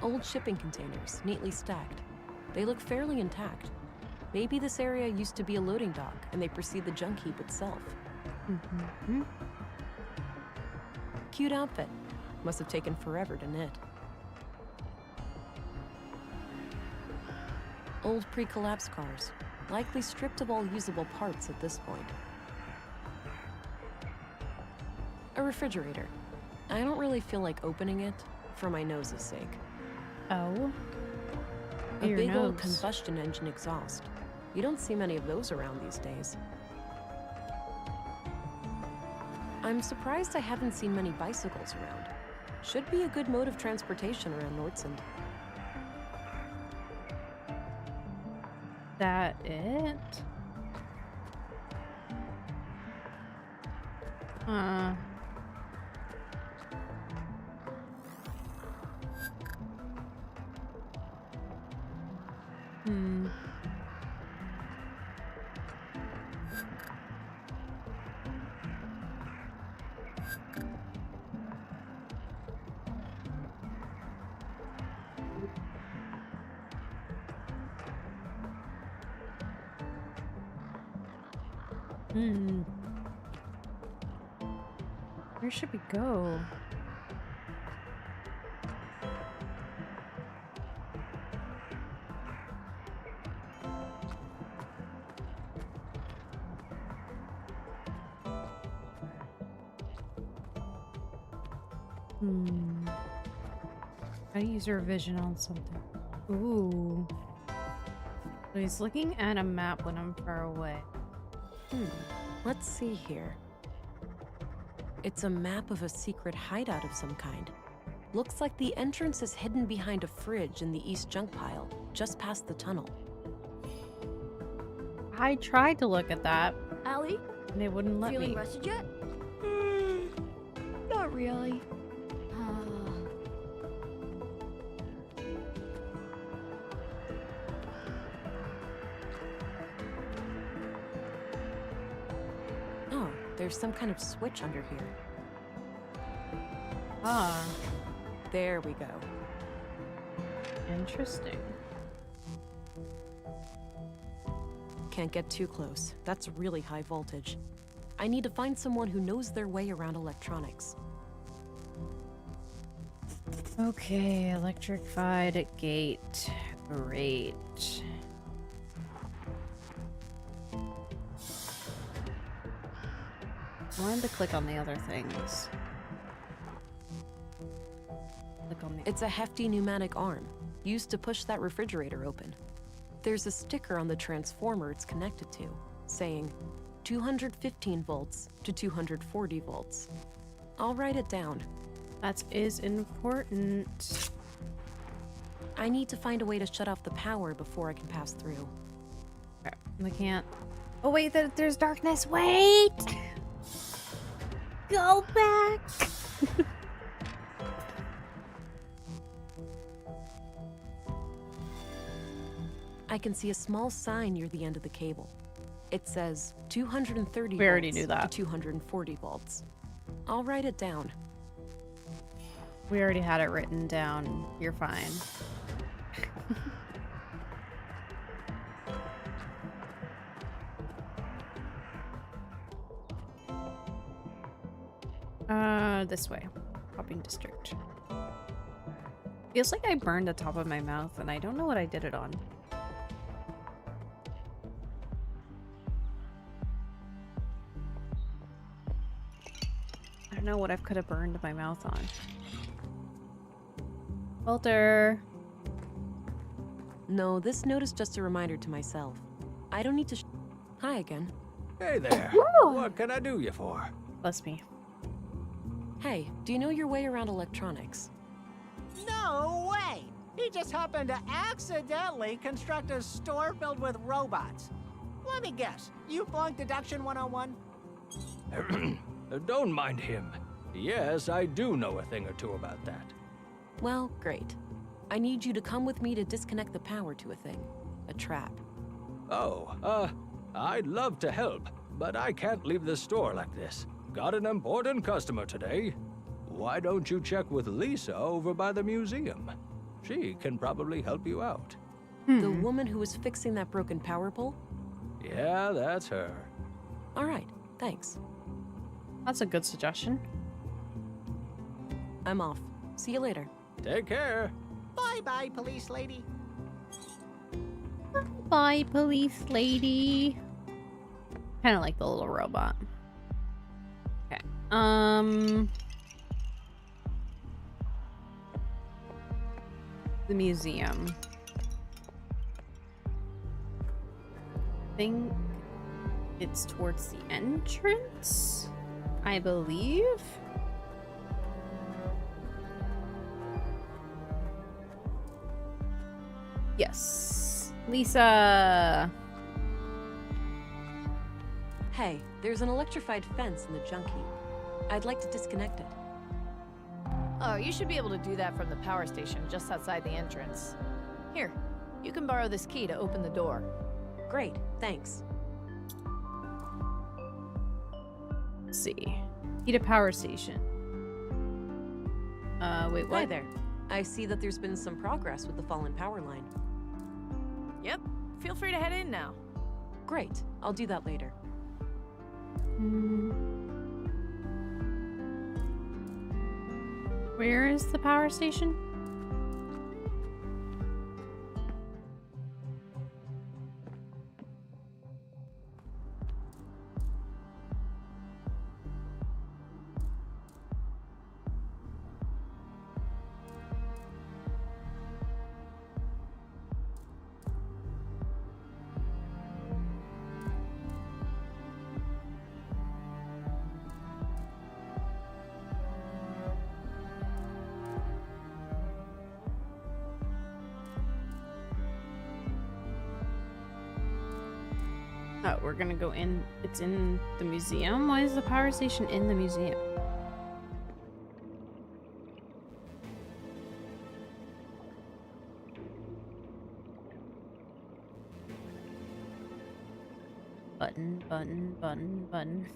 Old shipping containers, neatly stacked. They look fairly intact. Maybe this area used to be a loading dock, and they precede the junk heap itself. Cute outfit. Must have taken forever to knit. Old pre-collapse cars, likely stripped of all usable parts at this point. A refrigerator. I don't really feel like opening it, for my nose's sake. Oh? A Your big old nose. combustion engine exhaust. You don't see many of those around these days. I'm surprised I haven't seen many bicycles around. Should be a good mode of transportation around Nordsund. That it? Where should we go? Hmm. I use your vision on something. Ooh. So he's looking at a map when I'm far away. Let's see here. It's a map of a secret hideout of some kind. Looks like the entrance is hidden behind a fridge in the east junk pile, just past the tunnel. I tried to look at that, Allie, and they wouldn't let feeling me. rested yet? Not really. Oh, there's some kind of switch under here. Ah, There we go. interesting. Can't get too close. That's really high voltage. I need to find someone who knows their way around electronics. Okay, electrified gate. Great. I wanted to click on the other things. Click on the. It's a hefty pneumatic arm, used to push that refrigerator open. There's a sticker on the transformer it's connected to, saying 215 volts to 240 volts. I'll write it down. That is important. I need to find a way to shut off the power before I can pass through. Okay, we can't. Oh wait, there's darkness. Wait. Go back. I can see a small sign near the end of the cable. It says 230 We already volts knew that. to 240 volts. I'll write it down. We already had it written down. You're fine. This way. Shopping district. Feels like I burned the top of my mouth and I don't know what I did it on. I don't know what I could have burned my mouth on. Walter. No, this note is just a reminder to myself. I don't need to Hi again. Hey there. What can I do you for? Bless me. Hey, do you know your way around electronics? No way! He just happened to accidentally construct a store filled with robots. Let me guess, you flunked Deduction 101? Don't mind him. Yes, I do know a thing or two about that. Well, great. I need you to come with me to disconnect the power to a thing. A trap. Oh, I'd love to help, but I can't leave the store like this. Got an important customer today. Why don't you check with Lisa over by the museum? She can probably help you out. The woman who was fixing that broken power pole? Yeah, that's her. All right, thanks. That's a good suggestion. I'm off. See you later. Take care. Bye-bye, police lady. Bye, police lady. Kind of like the little robot. Okay. The museum. I think it's towards the entrance, I believe. Yes. Lisa. Hey, there's an electrified fence in the junk heap. I'd like to disconnect it. Oh, you should be able to do that from the power station just outside the entrance. Here, you can borrow this key to open the door. Great, thanks. Let's see. Key to power station. Wait, what? Hi there. I see that there's been some progress with the fallen power line. Yep, feel free to head in now. Great, I'll do that later. Where is the power station? Oh, we're gonna go in. It's in the museum? Why is the power station in the museum? Button, button, button, button.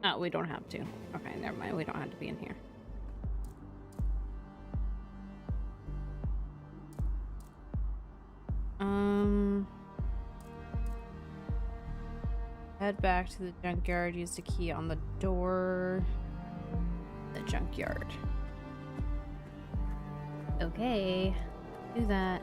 Oh, we don't have to. Okay, never mind. We don't have to be in here. Head back to the junkyard. Use the key on the door. The junkyard. Okay. Do that.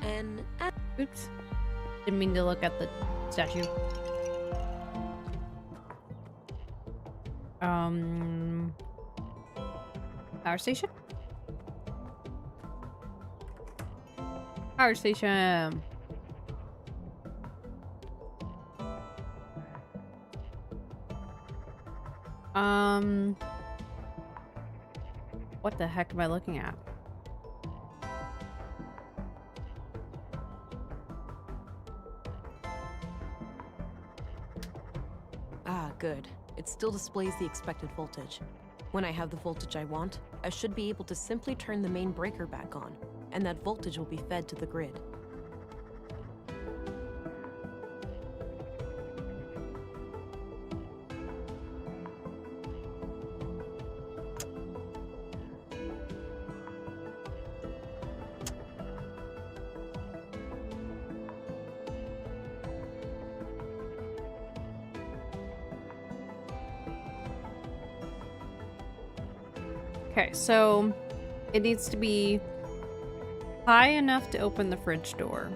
And oops. Didn't mean to look at the statue. Power station? Power station. What the heck am I looking at? Ah, good. It still displays the expected voltage. When I have the voltage I want, I should be able to simply turn the main breaker back on, and that voltage will be fed to the grid. Okay, so it needs to be high enough to open the fridge door,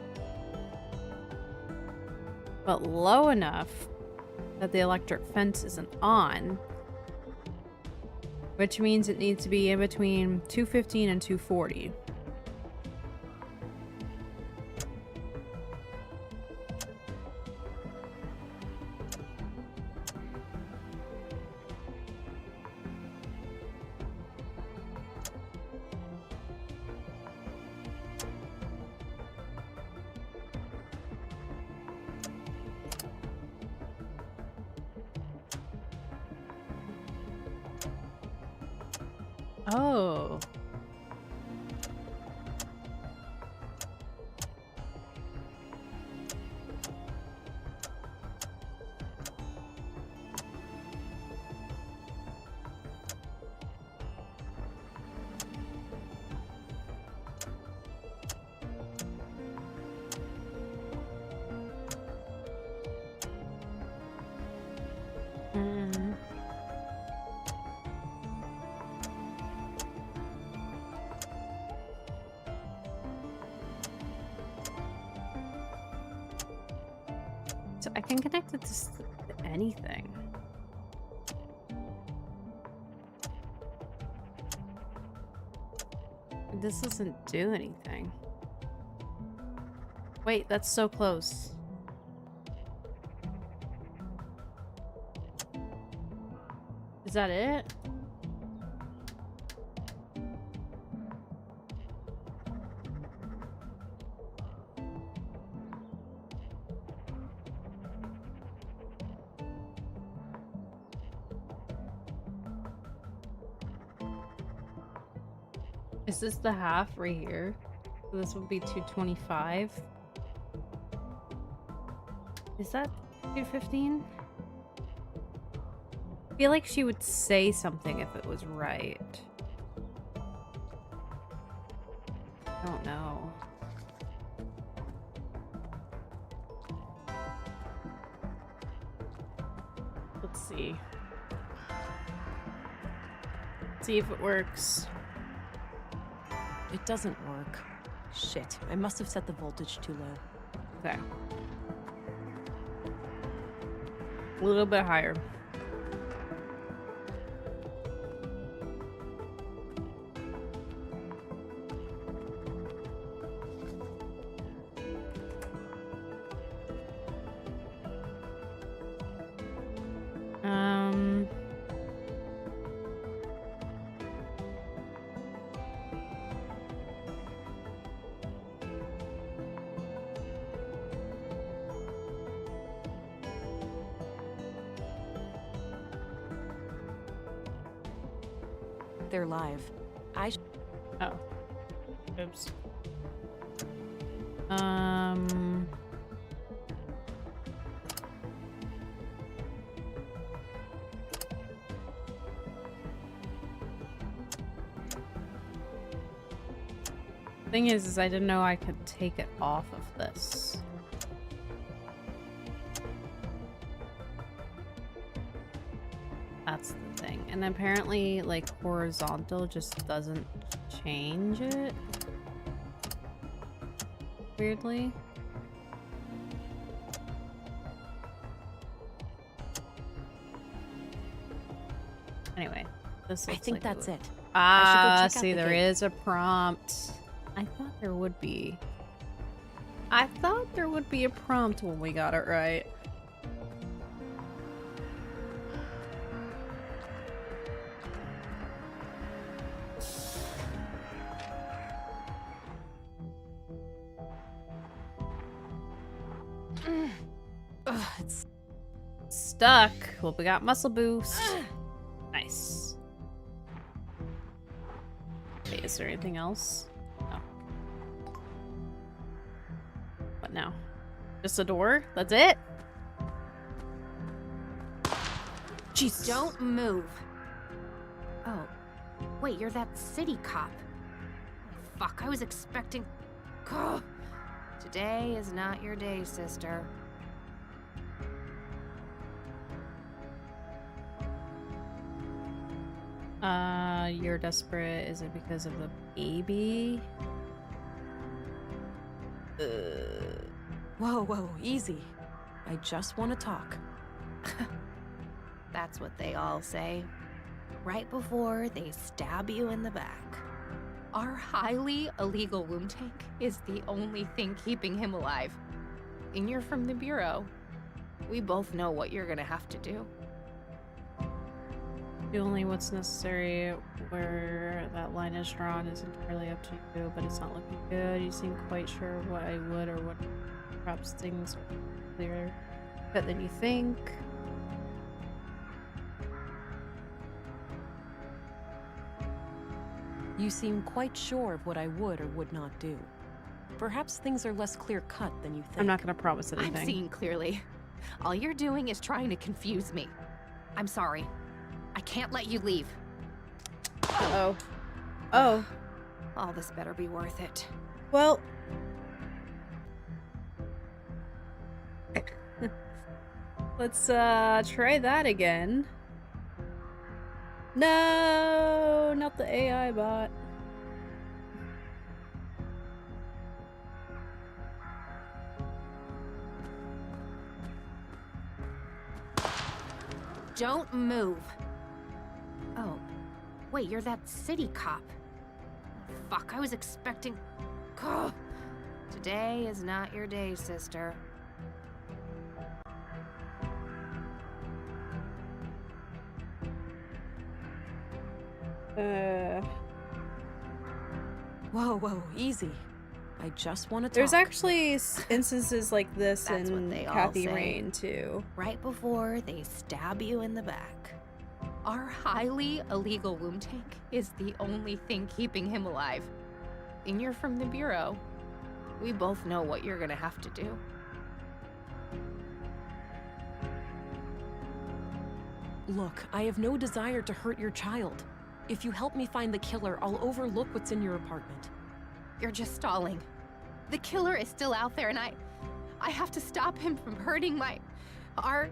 but low enough that the electric fence isn't on, which means it needs to be in between 215 and 240. Oh. So I can connect it to anything. This doesn't do anything. Wait, that's so close. Is that it? Is this the half right here? So this would be 225. Is that 215? I feel like she would say something if it was right. I don't know. Let's see. See if it works. It doesn't work. Shit, I must have set the voltage too low. Okay. A little bit higher. They're live. Oh. Oops. Thing is I didn't know I could take it off of this. That's the thing. And apparently, like, horizontal just doesn't change it. Weirdly. Anyway, this looks I think like that's it. Ah, check out see, the there gate. is a prompt. I thought there would be. I thought there would be a prompt when we got it right. Ugh, it's Stuck. Well, we got muscle boost. Nice. Wait, is there anything else? No. What now? Just a door? That's it? Jeez. Don't move. Oh. Wait, you're that city cop. Fuck, I was expecting... Ugh. Today is not your day, sister. You're desperate. Is it because of the baby? Whoa, easy. I just want to talk. That's what they all say. Right before they stab you in the back. Our highly illegal womb tank is the only thing keeping him alive. And you're from the Bureau. We both know what you're gonna have to do. Do only what's necessary. Where that line is drawn is entirely up to you, but it's not looking good. You seem quite sure what I would or what. Perhaps things are clearer than you think. You seem quite sure of what I would or would not do. Perhaps things are less clear-cut than you think. I'm not going to promise anything. I'm seeing clearly. All you're doing is trying to confuse me. I'm sorry. I can't let you leave. Uh-oh. Oh. All this better be worth it. Well. Let's try that again. No, not the AI bot. Don't move. Oh, wait, you're that city cop. Fuck, I was expecting... Ugh. Today is not your day, sister. Whoa, easy. I just want to talk. There's actually instances like this That's in what they all Kathy say. Rain too. Right before they stab you in the back. Our highly illegal womb tank is the only thing keeping him alive. And you're from the Bureau. We both know what you're gonna have to do. Look, I have no desire to hurt your child. If you help me find the killer, I'll overlook what's in your apartment. You're just stalling. The killer is still out there and I have to stop him from hurting our...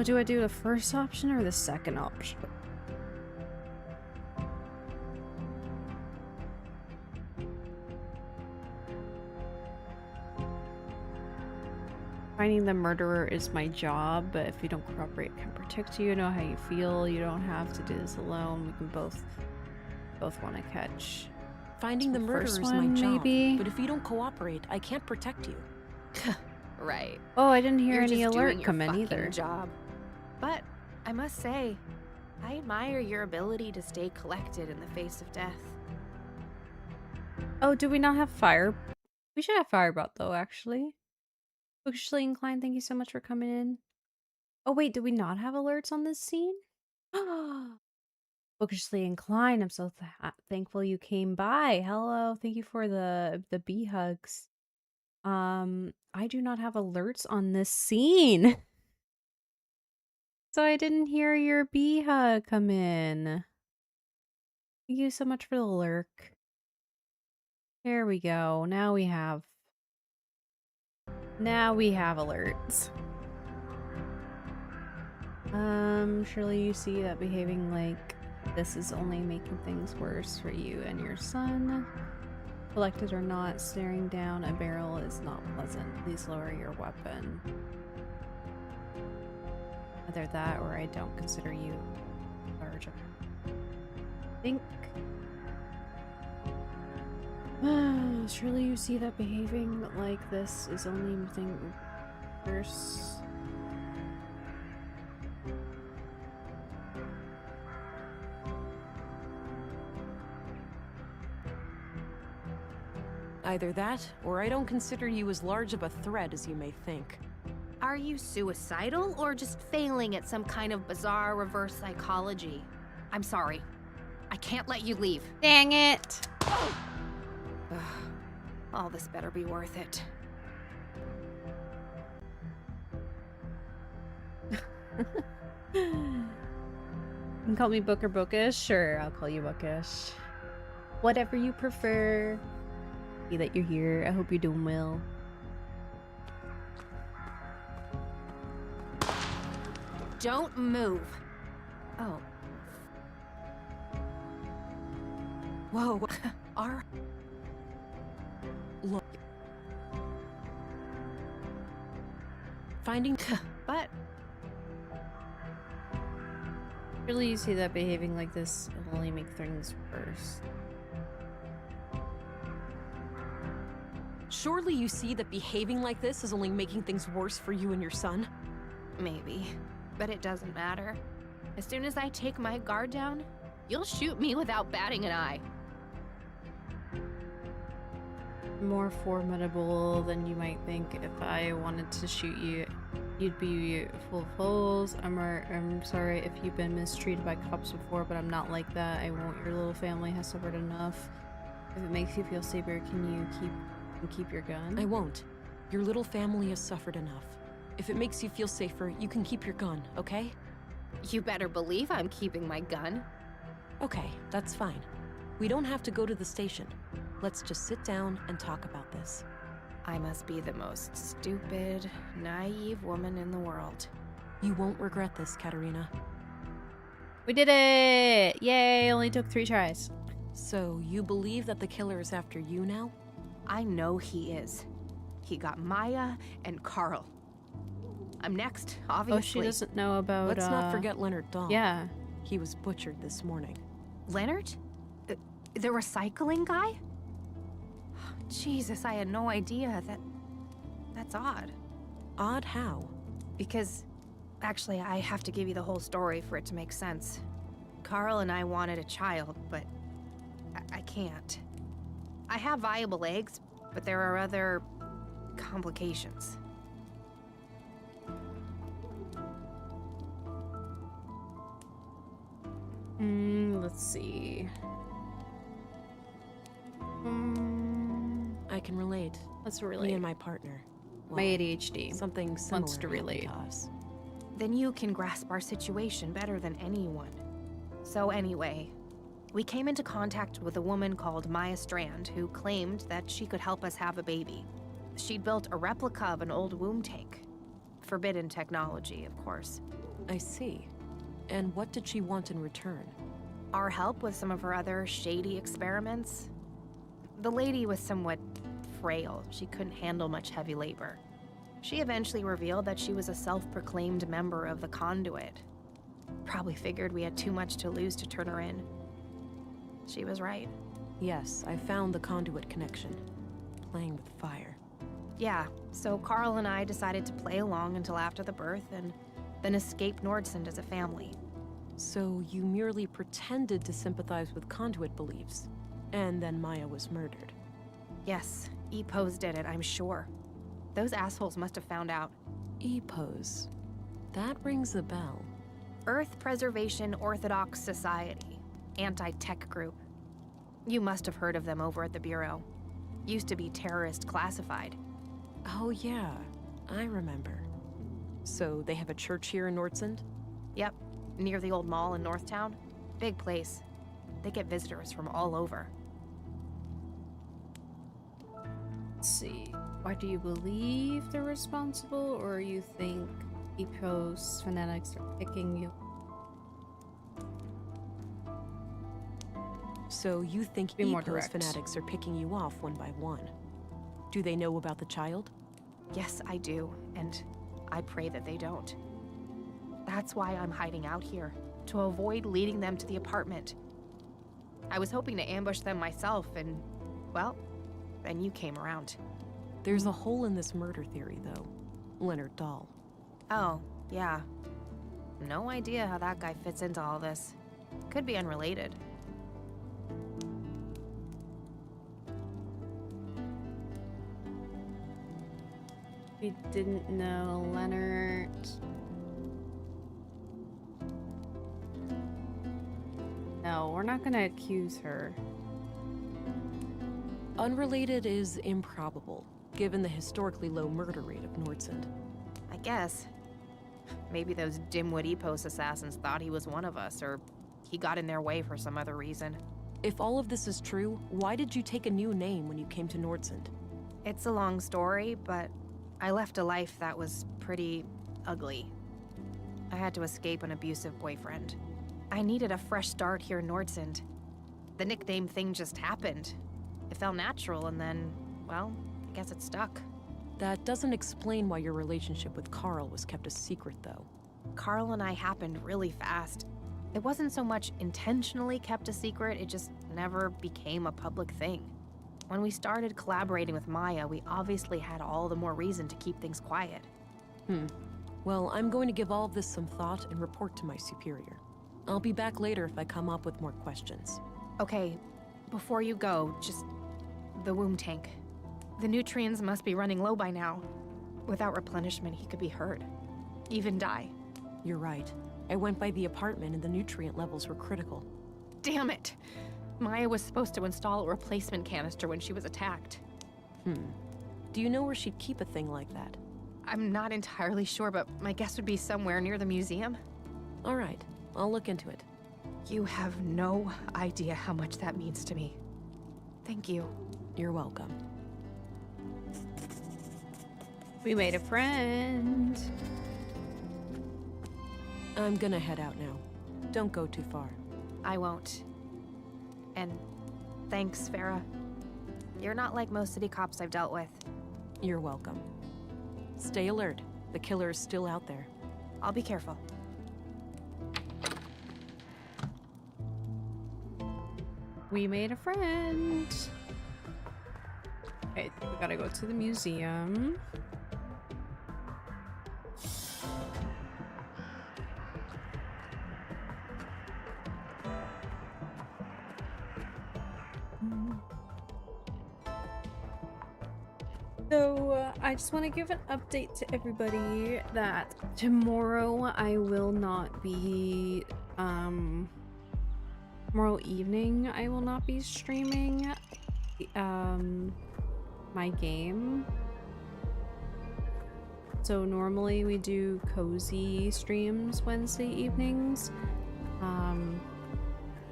Do I do the first option or the second option? Finding the murderer is my job, but if you don't cooperate, I can protect you. Know how you feel. You don't have to do this alone. We can both want to catch. Finding the murderer first is my one, job, maybe? but if you don't cooperate, I can't protect you. Right. Oh, I didn't hear You're any just doing alert your come in fucking either. job. But I must say, I admire your ability to stay collected in the face of death. Oh, do we not have fire? We should have Firebot though, actually. Bookishly inclined, thank you so much for coming in. Oh wait, do we not have alerts on this scene? Bookishly inclined, I'm so thankful you came by. Hello, thank you for the bee hugs. I do not have alerts on this scene. So I didn't hear your bee hug come in. Thank you so much for the lurk. There we go. Now we have alerts. Surely you see that behaving like this is only making things worse for you and your son. Collected or not, staring down a barrel is not pleasant. Please lower your weapon. Either that or I don't consider you large. I think. Surely you see that behaving like this is only making worse. Either that, or I don't consider you as large of a threat as you may think. Are you suicidal or just failing at some kind of bizarre reverse psychology? I'm sorry. I can't let you leave. Dang it! All this better be worth it. You can call me Book or Bookish? Sure, I'll call you Bookish. Whatever you prefer. See that you're here. I hope you're doing well. Don't move. Oh. Whoa. Look. Finding. But. Really, you see that behaving like this will only make things worse. Surely you see that behaving like this is only making things worse for you and your son? Maybe. But it doesn't matter. As soon as I take my guard down, you'll shoot me without batting an eye. More formidable than you might think. If I wanted to shoot you, you'd be full of holes. I'm sorry if you've been mistreated by cops before, but I'm not like that. I won't. Your little family has suffered enough. If it makes you feel safer, can you keep your gun? I won't. Your little family has suffered enough. If it makes you feel safer, you can keep your gun, okay? You better believe I'm keeping my gun. Okay, that's fine. We don't have to go to the station. Let's just sit down and talk about this. I must be the most stupid, naive woman in the world. You won't regret this, Katerina. We did it! Yay, only took 3 tries. So, you believe that the killer is after you now? I know he is. He got Maya and Carl. I'm next, obviously. Oh, she doesn't know about, Let's not forget Leonard Dahl. Yeah. He was butchered this morning. Leonard? The recycling guy? Jesus, I had no idea. That's odd. Odd how? Because, actually, I have to give you the whole story for it to make sense. Carl and I wanted a child, but I can't. I have viable eggs, but there are other complications. Let's see. I can relate. Let's relate. Me and my partner. Well, my ADHD. Something similar wants to relate. To us. Then you can grasp our situation better than anyone. So anyway, we came into contact with a woman called Maya Strand who claimed that she could help us have a baby. She'd built a replica of an old womb tank. Forbidden technology, of course. I see. And what did she want in return? Our help with some of her other shady experiments. The lady was somewhat frail. She couldn't handle much heavy labor. She eventually revealed that she was a self-proclaimed member of the Conduit. Probably figured we had too much to lose to turn her in. She was right. Yes, I found the Conduit connection. Playing with fire. Yeah, so Carl and I decided to play along until after the birth and then escape Nordsund as a family. So you merely pretended to sympathize with Conduit beliefs, and then Maya was murdered. Yes, E-Pose did it, I'm sure. Those assholes must have found out. E-Pose. That rings a bell. Earth Preservation Orthodox Society. Anti-tech group. You must have heard of them over at the Bureau. Used to be terrorist classified. Oh yeah, I remember. So they have a church here in Nordsund? Yep, near the old mall in Northtown. Big place. They get visitors from all over. Let's see. Why do you believe they're responsible, or you think E-Pose fanatics are picking you? So you think Be more E-Pose direct. fanatics are picking you off one by one? Do they know about the child? Yes, I do, and I pray that they don't. That's why I'm hiding out here, to avoid leading them to the apartment. I was hoping to ambush them myself, and, well, then you came around. There's a hole in this murder theory, though. Leonard Dahl. Oh, yeah. No idea how that guy fits into all this. Could be unrelated. We didn't know Leonard. No, we're not gonna accuse her. Unrelated is improbable, given the historically low murder rate of Nordsund. I guess. Maybe those dimwit E-Pose assassins thought he was one of us, or he got in their way for some other reason. If all of this is true, why did you take a new name when you came to Nordsund? It's a long story, but I left a life that was pretty ugly. I had to escape an abusive boyfriend. I needed a fresh start here in Nordsund. The nickname thing just happened. It felt natural, and then, well, I guess it stuck. That doesn't explain why your relationship with Carl was kept a secret, though. Carl and I happened really fast. It wasn't so much intentionally kept a secret, it just never became a public thing. When we started collaborating with Maya, we obviously had all the more reason to keep things quiet. Well, I'm going to give all of this some thought and report to my superior. I'll be back later if I come up with more questions. Okay, before you go, just the womb tank. The nutrients must be running low by now. Without replenishment, he could be hurt. Even die. You're right. I went by the apartment and the nutrient levels were critical. Damn it! Maya was supposed to install a replacement canister when she was attacked. Do you know where she'd keep a thing like that? I'm not entirely sure, but my guess would be somewhere near the museum. All right, I'll look into it. You have no idea how much that means to me. Thank you. You're welcome. We made a friend. I'm gonna head out now. Don't go too far. I won't. And thanks, Farah. You're not like most city cops I've dealt with. You're welcome. Stay alert. The killer is still out there. I'll be careful. We made a friend. Okay, we gotta go to the museum. So, I just want to give an update to everybody that tomorrow I will not be, tomorrow evening I will not be streaming, my game. So normally we do cozy streams Wednesday evenings,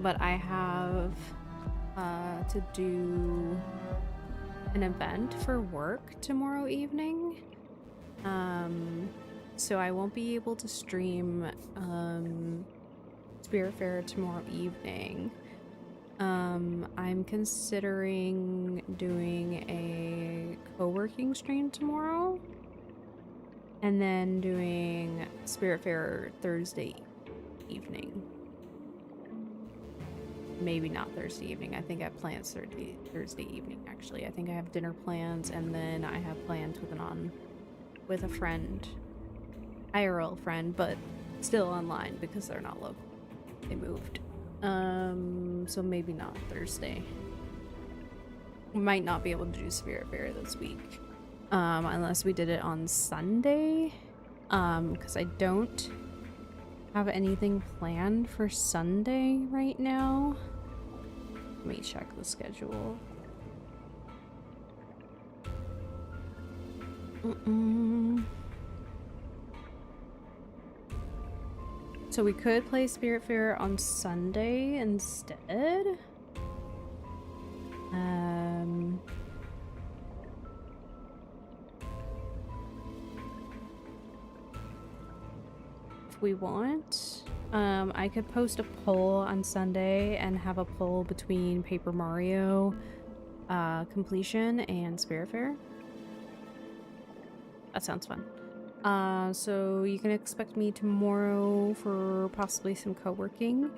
but I have, to do an event for work tomorrow evening, so I won't be able to stream Spiritfarer tomorrow evening. I'm considering doing a co-working stream tomorrow and then doing Spiritfarer Thursday evening. Maybe not Thursday evening. I think I have plans Thursday evening, actually. I think I have dinner plans, and then I have plans with a friend. IRL friend, but still online because they're not local. they moved. So maybe not Thursday. We might not be able to do Spirit Fair this week. Unless we did it on Sunday. Because I don't have anything planned for Sunday right now. Let me check the schedule. So we could play Spirit Fair on Sunday instead. If we want, I could post a poll on Sunday and have a poll between Paper Mario completion and Spirit Fair. That sounds fun. So you can expect me tomorrow for possibly some co-working,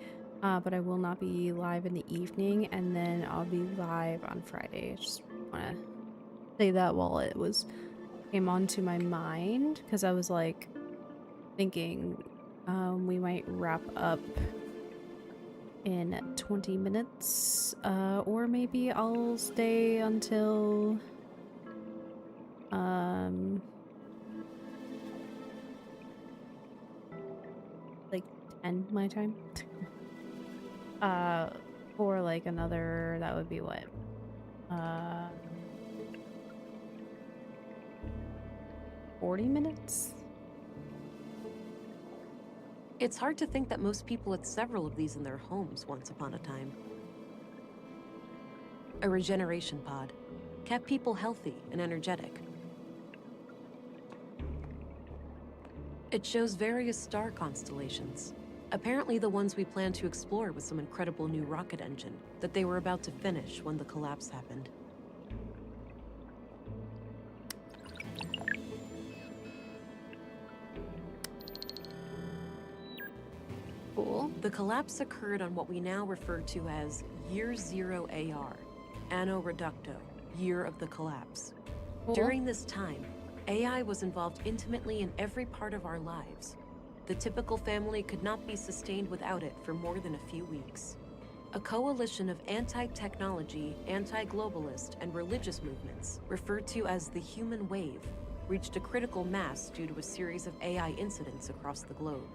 but I will not be live in the evening, and then I'll be live on Friday. I just want to say that while it came onto my mind, because I was like thinking we might wrap up in 20 minutes, or maybe I'll stay until like 10 my time. For like another, that would be what? 40 minutes? It's hard to think that most people had several of these in their homes once upon a time. A regeneration pod kept people healthy and energetic. It shows various star constellations, apparently the ones we plan to explore with some incredible new rocket engine that they were about to finish when the collapse happened. Cool. The collapse occurred on what we now refer to as Year Zero AR, Anno Reducto, Year of the Collapse. Cool. During this time, AI was involved intimately in every part of our lives. The typical family could not be sustained without it for more than a few weeks. A coalition of anti-technology, anti-globalist, and religious movements, referred to as the Human Wave, reached a critical mass due to a series of AI incidents across the globe.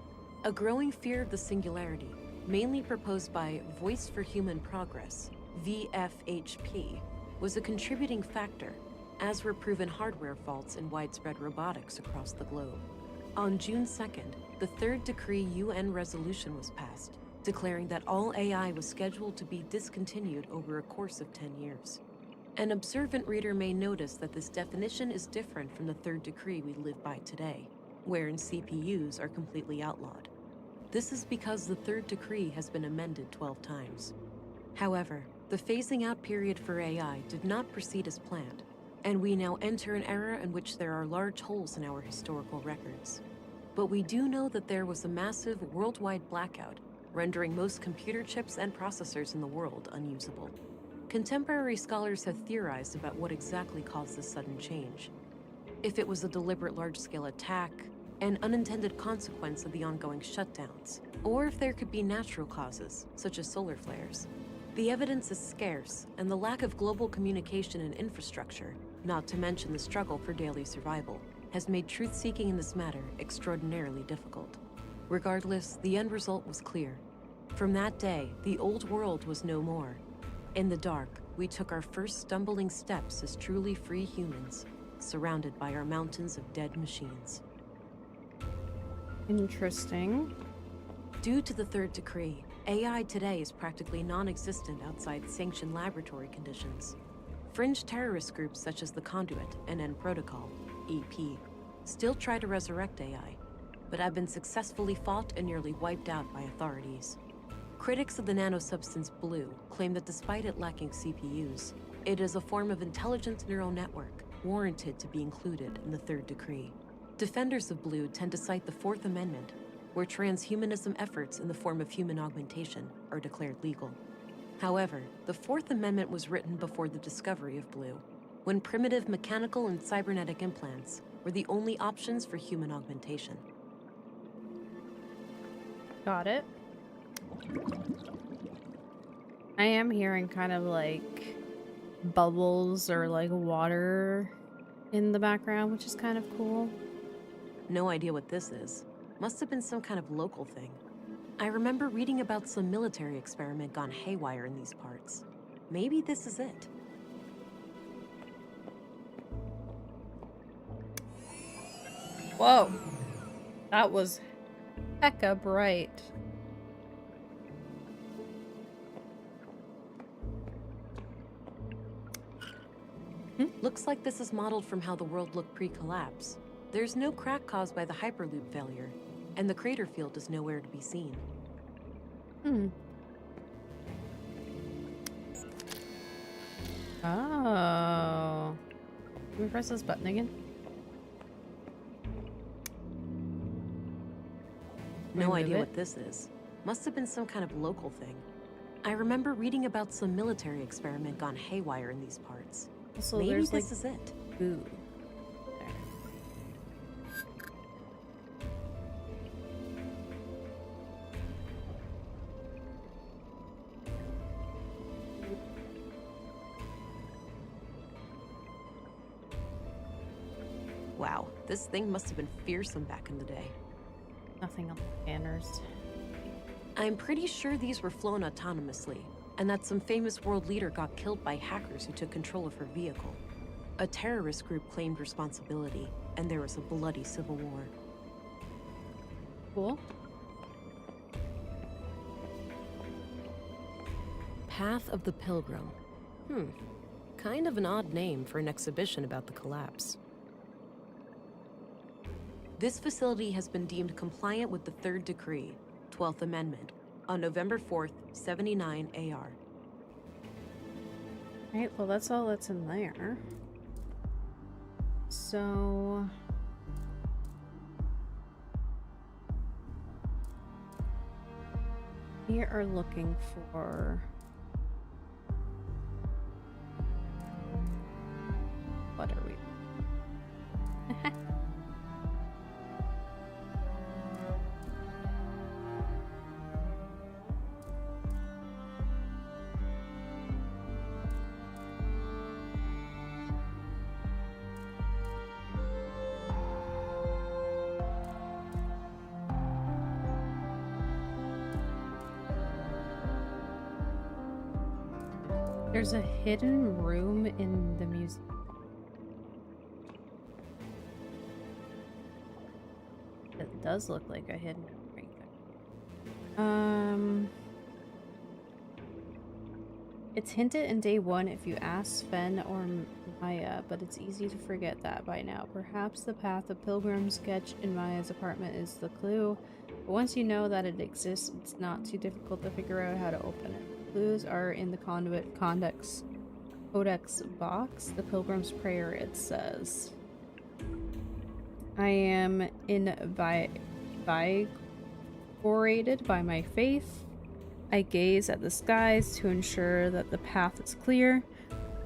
A growing fear of the singularity, mainly proposed by Voice for Human Progress, VFHP, was a contributing factor, as were proven hardware faults in widespread robotics across the globe. On June 2nd, the third decree UN resolution was passed, declaring that all AI was scheduled to be discontinued over a course of 10 years. An observant reader may notice that this definition is different from the third decree we live by today, wherein CPUs are completely outlawed. This is because the third decree has been amended 12 times. However, the phasing out period for AI did not proceed as planned, and we now enter an era in which there are large holes in our historical records. But we do know that there was a massive worldwide blackout, rendering most computer chips and processors in the world unusable. Contemporary scholars have theorized about what exactly caused this sudden change. If it was a deliberate large-scale attack, an unintended consequence of the ongoing shutdowns, or if there could be natural causes, such as solar flares. The evidence is scarce, and the lack of global communication and infrastructure, not to mention the struggle for daily survival, has made truth-seeking in this matter extraordinarily difficult. Regardless, the end result was clear. From that day, the old world was no more. In the dark, we took our first stumbling steps as truly free humans, surrounded by our mountains of dead machines. Interesting. Due to the third decree, AI today is practically non-existent outside sanctioned laboratory conditions. Fringe terrorist groups such as the Conduit and N Protocol, EP, still try to resurrect AI, but have been successfully fought and nearly wiped out by authorities. Critics of the nanosubstance Blue claim that despite it lacking CPUs, it is a form of intelligent neural network warranted to be included in the third decree. Defenders of Blue tend to cite the Fourth Amendment, where transhumanism efforts in the form of human augmentation are declared legal. However, the Fourth Amendment was written before the discovery of Blue, when primitive mechanical and cybernetic implants were the only options for human augmentation. Got it. I am hearing kind of like bubbles or like water in the background, which is kind of cool. No idea what this is. Must have been some kind of local thing. I remember reading about some military experiment gone haywire in these parts. Maybe this is it. Whoa. That was hecka bright. Looks like this is modeled from how the world looked pre-collapse. There's no crack caused by the Hyperloop failure, and the crater field is nowhere to be seen. Oh. Can we press this button again? No idea what this is. Must have been some kind of local thing. I remember reading about some military experiment gone haywire in these parts. Also, Maybe there's, this is it. Ooh. Wow, this thing must have been fearsome back in the day. Nothing on the scanners. I'm pretty sure these were flown autonomously, and that some famous world leader got killed by hackers who took control of her vehicle. A terrorist group claimed responsibility, and there was a bloody civil war. Cool. Path of the Pilgrim. Kind of an odd name for an exhibition about the collapse. This facility has been deemed compliant with the Third Decree, 12th Amendment, on November 4th, 79 AR. Alright, well that's all that's in there. So... we are looking for... what are we? There's a hidden room in the museum. It does look like a hidden room right there. It's hinted in day one if you ask Sven or Maya, but it's easy to forget that by now. Perhaps the path of pilgrim sketch in Maya's apartment is the clue, but once you know that it exists, it's not too difficult to figure out how to open it. Clues are in the codex box, the Pilgrim's Prayer, it says. I am invigorated by my faith. I gaze at the skies to ensure that the path is clear.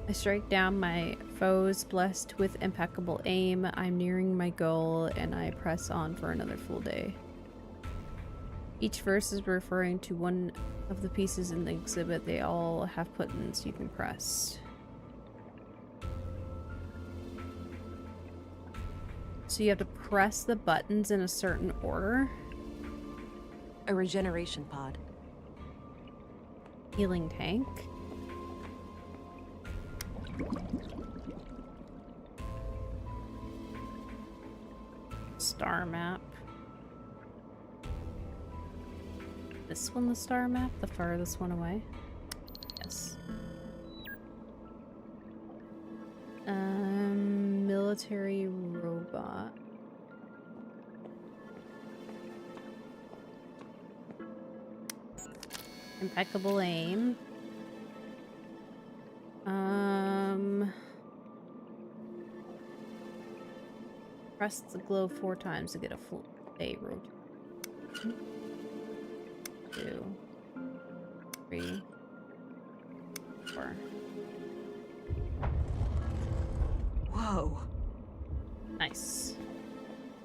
I strike down my foes, blessed with impeccable aim. I'm nearing my goal, and I press on for another full day. Each verse is referring to one of the pieces in the exhibit. They all have buttons you can press. So you have to press the buttons in a certain order. A regeneration pod. Healing tank. Star map. This one the star map? The farthest one away? Yes. Military robot. Impeccable aim. Press the globe 4 times to get a full day rotation. 2, 3, 4. Whoa. Nice.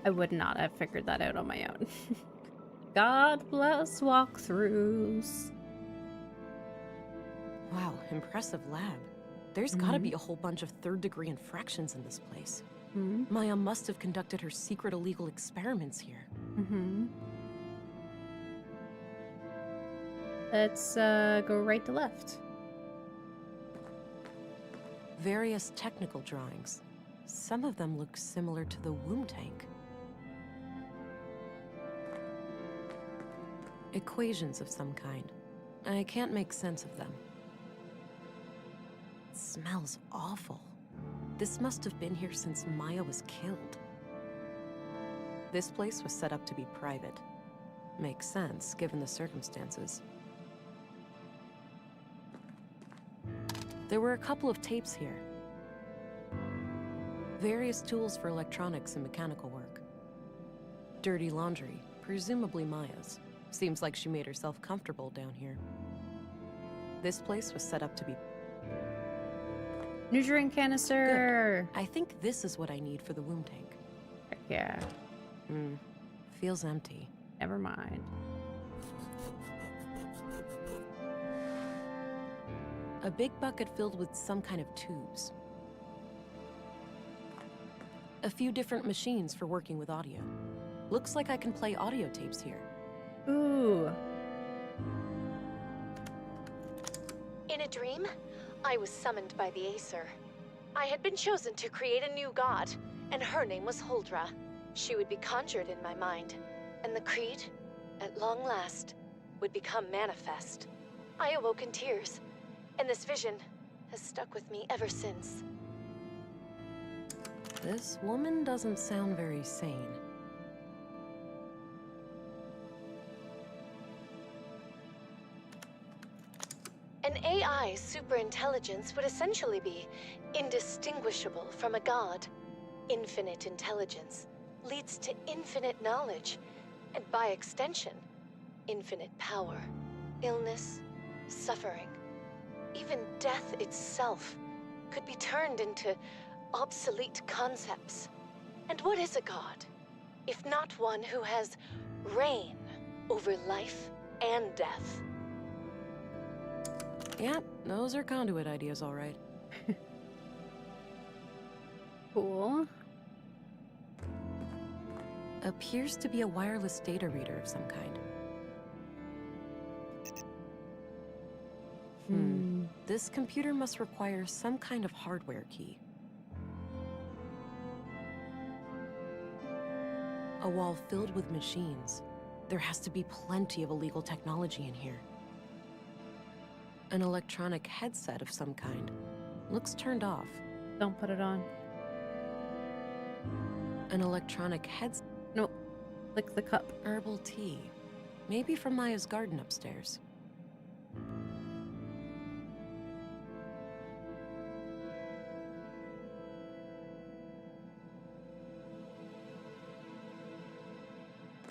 I would not have figured that out on my own. God bless walkthroughs. Wow, impressive lab. There's gotta be a whole bunch of third-degree infractions in this place. Maya must have conducted her secret illegal experiments here. Let's go right to left. Various technical drawings. Some of them look similar to the womb tank. Equations of some kind. I can't make sense of them. It smells awful. This must have been here since Maya was killed. This place was set up to be private. Makes sense, given the circumstances. There were a couple of tapes here. Various tools for electronics and mechanical work. Dirty laundry, presumably Maya's. Seems like she made herself comfortable down here. This place was set up to be... Nutrient canister! Good. I think this is what I need for the womb tank. Yeah. Feels empty. Never mind. A big bucket filled with some kind of tubes. A few different machines for working with audio. Looks like I can play audio tapes here. Ooh. In a dream, I was summoned by the Acer. I had been chosen to create a new god, and her name was Huldra. She would be conjured in my mind, and the creed, at long last, would become manifest. I awoke in tears, and this vision has stuck with me ever since. This woman doesn't sound very sane. An AI's superintelligence would essentially be indistinguishable from a god. Infinite intelligence leads to infinite knowledge, and by extension, infinite power. Illness, suffering, even death itself could be turned into obsolete concepts. And what is a god, if not one who has reign over life and death? Yeah, those are conduit ideas, all right. Cool. Appears to be a wireless data reader of some kind. This computer must require some kind of hardware key. A wall filled with machines. There has to be plenty of illegal technology in here. An electronic headset of some kind. Looks turned off. Don't put it on. An electronic headset. No. Lick the cup. Herbal tea. Maybe from Maya's garden upstairs.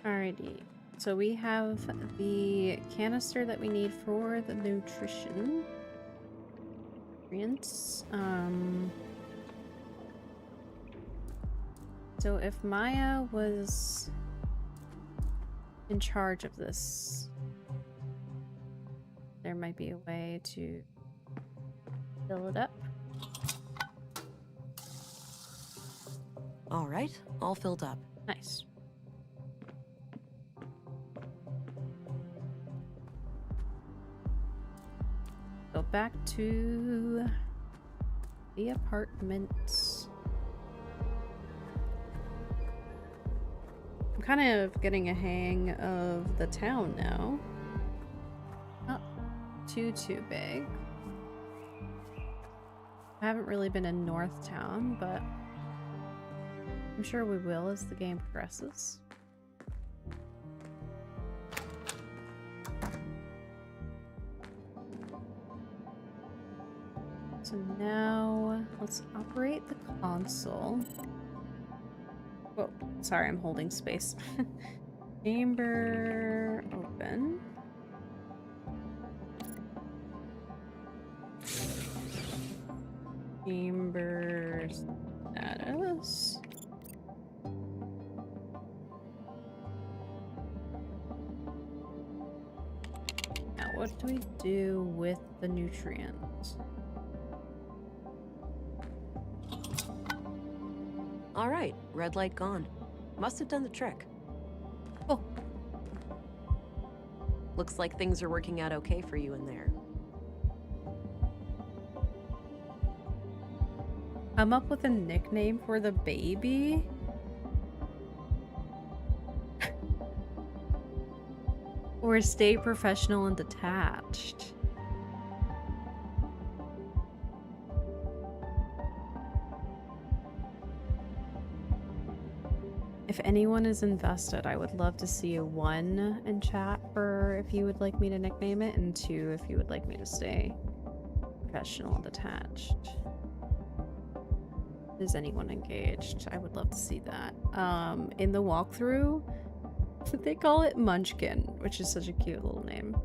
Alrighty. So we have the canister that we need for the nutrition. Nutrients. So if Maya was in charge of this, there might be a way to fill it up. All right, all filled up. Nice. Go back to the apartment. I'm kind of getting a hang of the town now. Not too big. I haven't really been in North Town, but I'm sure we will as the game progresses. So now let's operate the console. Whoa, sorry, I'm holding space. Chamber open. Chamber status. do we do with the nutrients? All right, red light gone. Must have done the trick. Oh. Looks like things are working out okay for you in there. Come up with a nickname for the baby? Or stay professional and detached? If anyone is invested, I would love to see a 1 in chat for if you would like me to nickname it, and 2 if you would like me to stay professional and detached. Is anyone engaged? I would love to see that. In the walkthrough, they call it Munchkin, which is such a cute little name.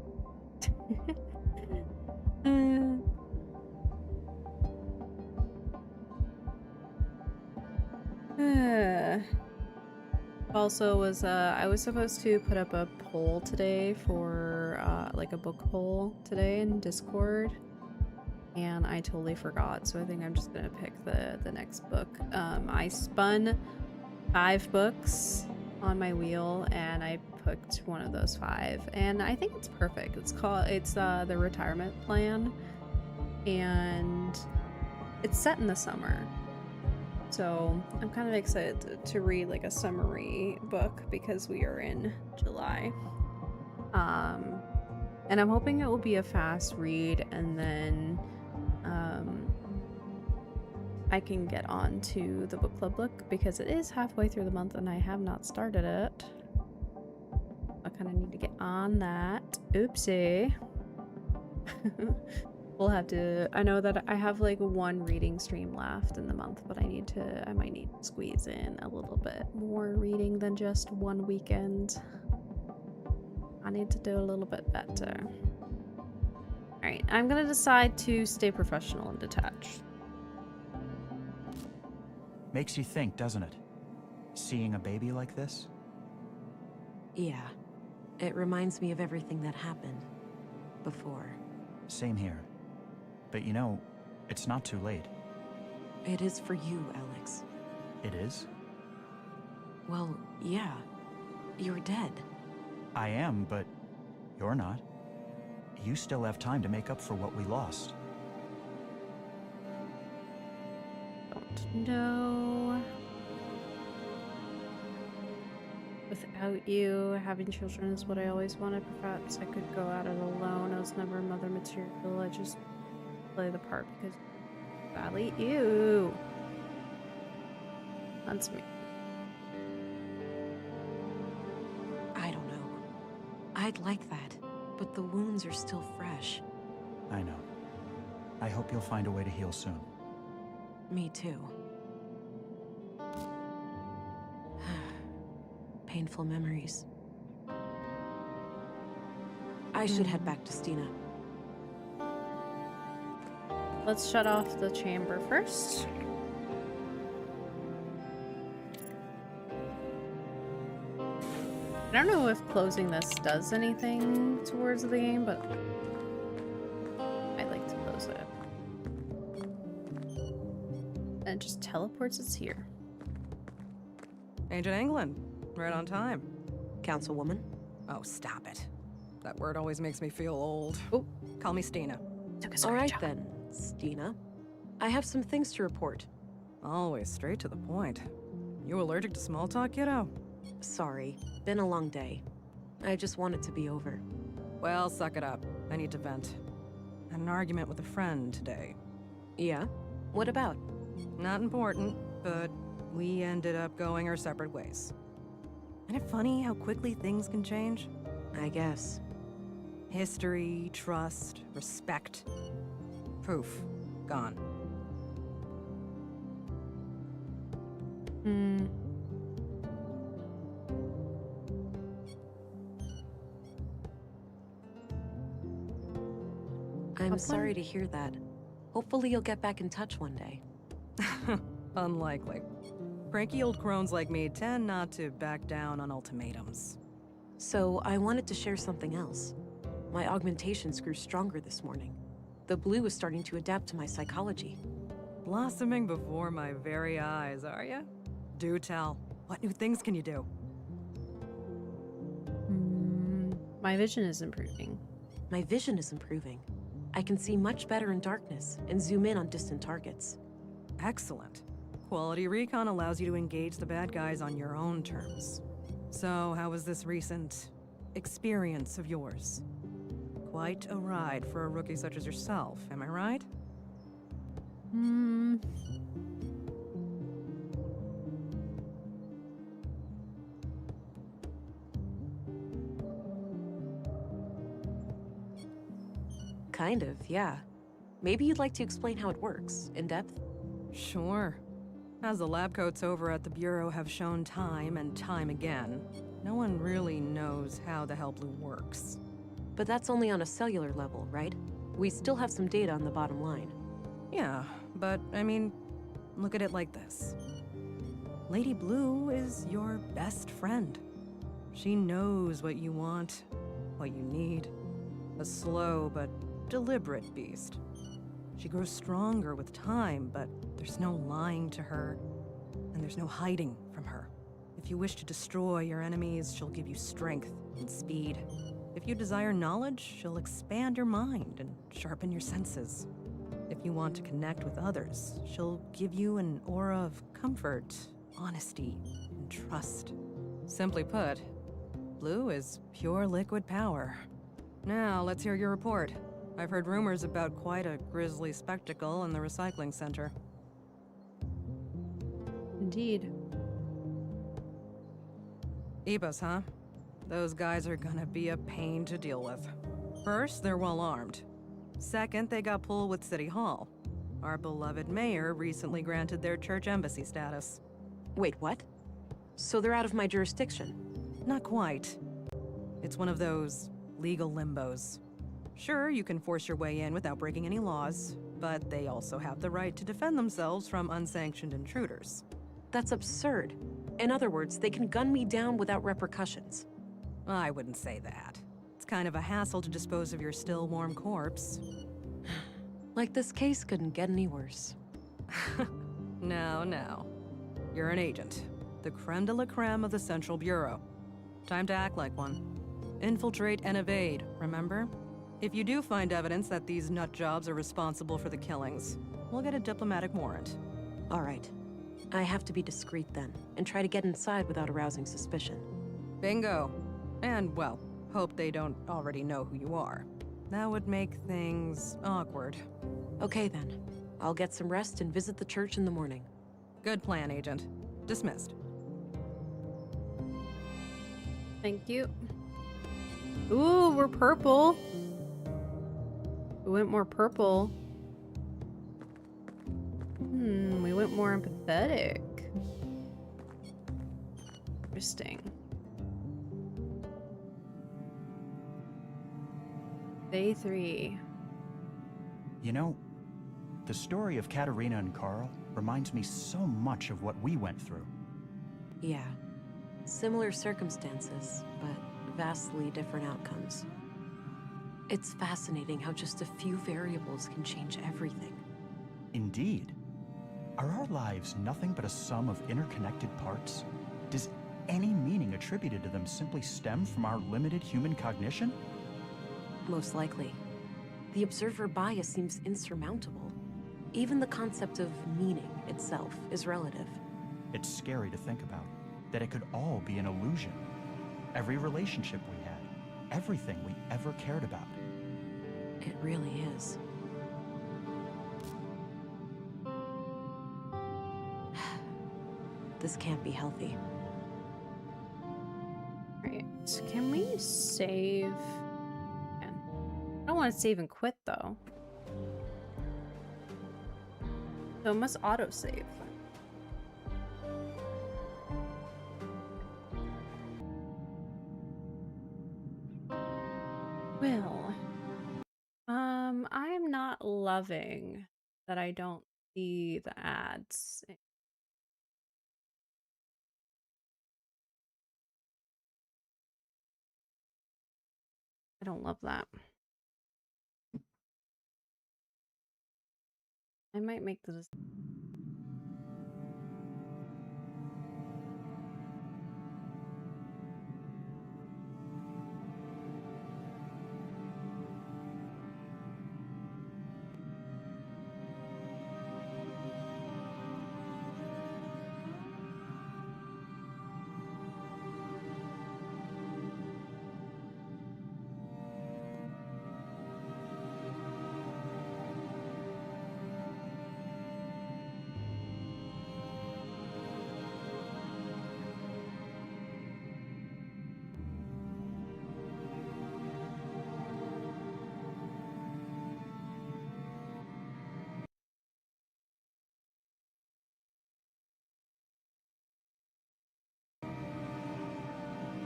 Also was I was supposed to put up a poll today for like a book poll today in Discord, and I totally forgot, so I think I'm just gonna pick the next book. I spun 5 books on my wheel and I picked one of those 5, and I think it's perfect. It's The Retirement Plan, and it's set in the summer. So I'm kind of excited to read like a summary book because we are in July. And I'm hoping it will be a fast read, and then I can get on to the book club book because it is halfway through the month and I have not started it. I kind of need to get on that. Oopsie. We'll have to, I know that I have like 1 reading stream left in the month, but I might need to squeeze in a little bit more reading than just 1 weekend. I need to do a little bit better. Alright, I'm gonna decide to stay professional and detached. Makes you think, doesn't it? Seeing a baby like this? Yeah. It reminds me of everything that happened before. Same here. But you know, it's not too late. It is for you, Alex. It is? Well, yeah. You're dead. I am, but you're not. You still have time to make up for what we lost. Don't know. Without you, having children is what I always wanted. Perhaps I could go at it alone. I was never a mother material. I just play the part because badly. Ew. That's me. I don't know. I'd like that, but the wounds are still fresh. I know. I hope you'll find a way to heal soon. Me too. Painful memories. I should head back to Stina. Let's shut off the chamber first. I don't know if closing this does anything towards the game, but I'd like to close it. And it just teleports us here. Agent England, right on time. Councilwoman? Oh, stop it. That word always makes me feel old. Oh. Call me Stina. All right then, Stina. I have some things to report. Always straight to the point. You allergic to small talk, kiddo? Sorry, been a long day. I just want it to be over. Well, suck it up. I need to vent. Had an argument with a friend today. Yeah? What about? Not important, but we ended up going our separate ways. Isn't it funny how quickly things can change? I guess. History, trust, respect. Poof. Gone. I'm sorry to hear that. Hopefully you'll get back in touch one day. Unlikely. Cranky old crones like me tend not to back down on ultimatums. So, I wanted to share something else. My augmentations grew stronger this morning. The blue is starting to adapt to my psychology. Blossoming before my very eyes, are ya? Do tell. What new things can you do? My vision is improving. My vision is improving. I can see much better in darkness and zoom in on distant targets. Excellent. Quality recon allows you to engage the bad guys on your own terms. So, how was this recent experience of yours? Quite a ride for a rookie such as yourself, am I right? Kind of, yeah. Maybe you'd like to explain how it works, in depth? Sure. As the lab coats over at the Bureau have shown time and time again, no one really knows how the hell Blue works. But that's only on a cellular level, right? We still have some data on the bottom line. Yeah, but I mean, look at it like this. Lady Blue is your best friend. She knows what you want, what you need. A slow but deliberate beast. She grows stronger with time, but there's no lying to her, and there's no hiding from her. If you wish to destroy your enemies, she'll give you strength and speed. If you desire knowledge, she'll expand your mind and sharpen your senses. If you want to connect with others, she'll give you an aura of comfort, honesty, and trust. Simply put, Blue is pure liquid power. Now, let's hear your report. I've heard rumors about quite a grisly spectacle in the recycling center. Indeed. Ebus, huh? Those guys are gonna be a pain to deal with. First, they're well armed. Second, they got pulled with City Hall. Our beloved mayor recently granted their church embassy status. Wait, what? So they're out of my jurisdiction? Not quite. It's one of those legal limbos. Sure, you can force your way in without breaking any laws, but they also have the right to defend themselves from unsanctioned intruders. That's absurd. In other words, they can gun me down without repercussions. I wouldn't say that. It's kind of a hassle to dispose of your still warm corpse. Like this case couldn't get any worse. No. You're an agent. The creme de la creme of the Central Bureau. Time to act like one. Infiltrate and evade, remember? If you do find evidence that these nut jobs are responsible for the killings, we'll get a diplomatic warrant. All right. I have to be discreet then, and try to get inside without arousing suspicion. Bingo. And, well, hope they don't already know who you are. That would make things awkward. Okay then. I'll get some rest and visit the church in the morning. Good plan, Agent. Dismissed. Thank you. Ooh, we're purple. We went more purple. We went more empathetic. Interesting. Day 3. You know, the story of Katerina and Carl reminds me so much of what we went through. Yeah. Similar circumstances, but vastly different outcomes. It's fascinating how just a few variables can change everything. Indeed. Are our lives nothing but a sum of interconnected parts? Does any meaning attributed to them simply stem from our limited human cognition? Most likely. The observer bias seems insurmountable. Even the concept of meaning itself is relative. It's scary to think about, that it could all be an illusion. Every relationship we had, everything we ever cared about. It really is. This can't be healthy. Right. Can we save? I don't want to save and quit though. So it must autosave. Well, I'm not loving that I don't see the ads. I don't love that. I might make this.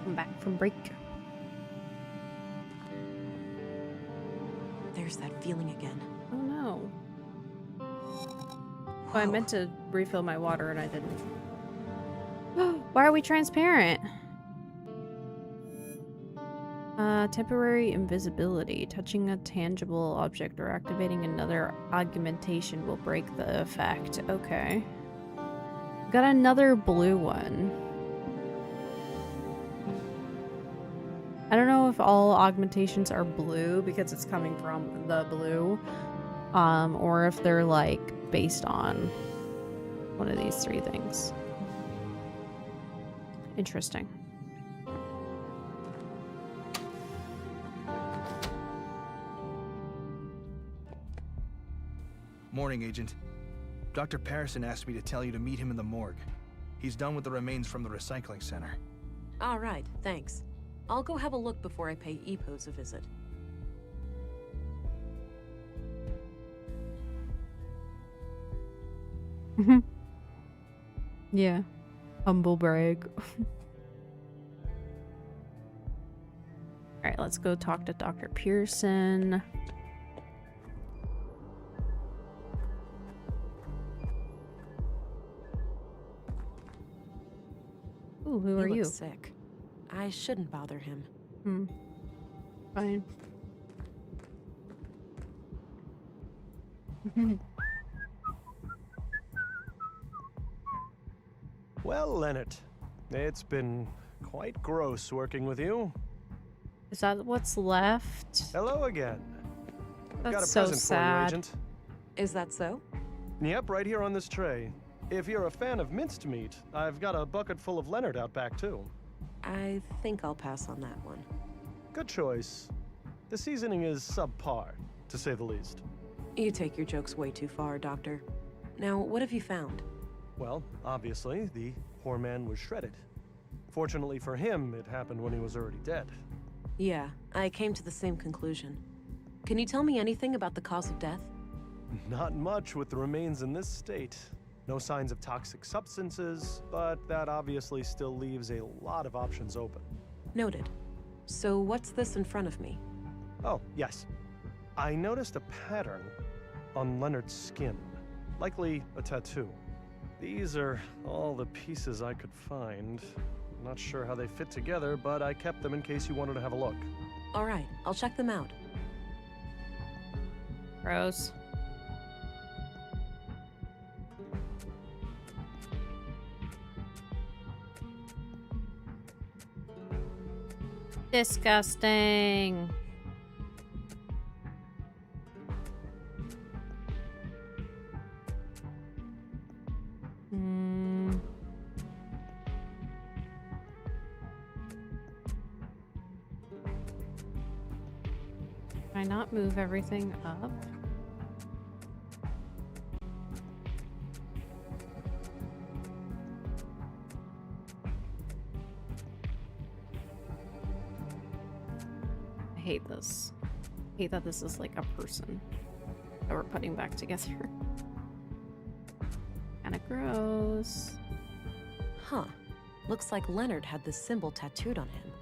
I'm back from break. There's that feeling again. Oh no. Oh, I meant to refill my water and I didn't. Why are we transparent? Temporary invisibility. Touching a tangible object or activating another augmentation will break the effect. Okay. Got another blue one. I don't know if all augmentations are blue because it's coming from the blue, or if they're like based on one of these three things. Interesting. Morning, Agent. Dr. Patterson asked me to tell you to meet him in the morgue. He's done with the remains from the recycling center. All right, thanks. I'll go have a look before I pay Epos a visit. Yeah. Humble brag. Alright, let's go talk to Dr. Pearson. Ooh, who are He you? looks sick. I shouldn't bother him. Fine. Well, Leonard, it's been quite gross working with you. Is that what's left? Hello again. I've got a That's so present for you, sad. Agent. Is that so? Yep, right here on this tray. If you're a fan of minced meat, I've got a bucket full of Leonard out back, too. I think I'll pass on that one. Good choice. The seasoning is subpar, to say the least. You take your jokes way too far, Doctor. Now, what have you found? Well, obviously, the poor man was shredded. Fortunately for him, it happened when he was already dead. Yeah, I came to the same conclusion. Can you tell me anything about the cause of death? Not much with the remains in this state. No signs of toxic substances, but that obviously still leaves a lot of options open. Noted. So what's this in front of me? Oh, yes. I noticed a pattern on Leonard's skin. Likely a tattoo. These are all the pieces I could find. Not sure how they fit together, but I kept them in case you wanted to have a look. All right, I'll check them out. Gross. Disgusting. Can I not move everything up? I hate this. I hate that this is like a person that we're putting back together. Kinda gross. Huh. Looks like Leonard had this symbol tattooed on him.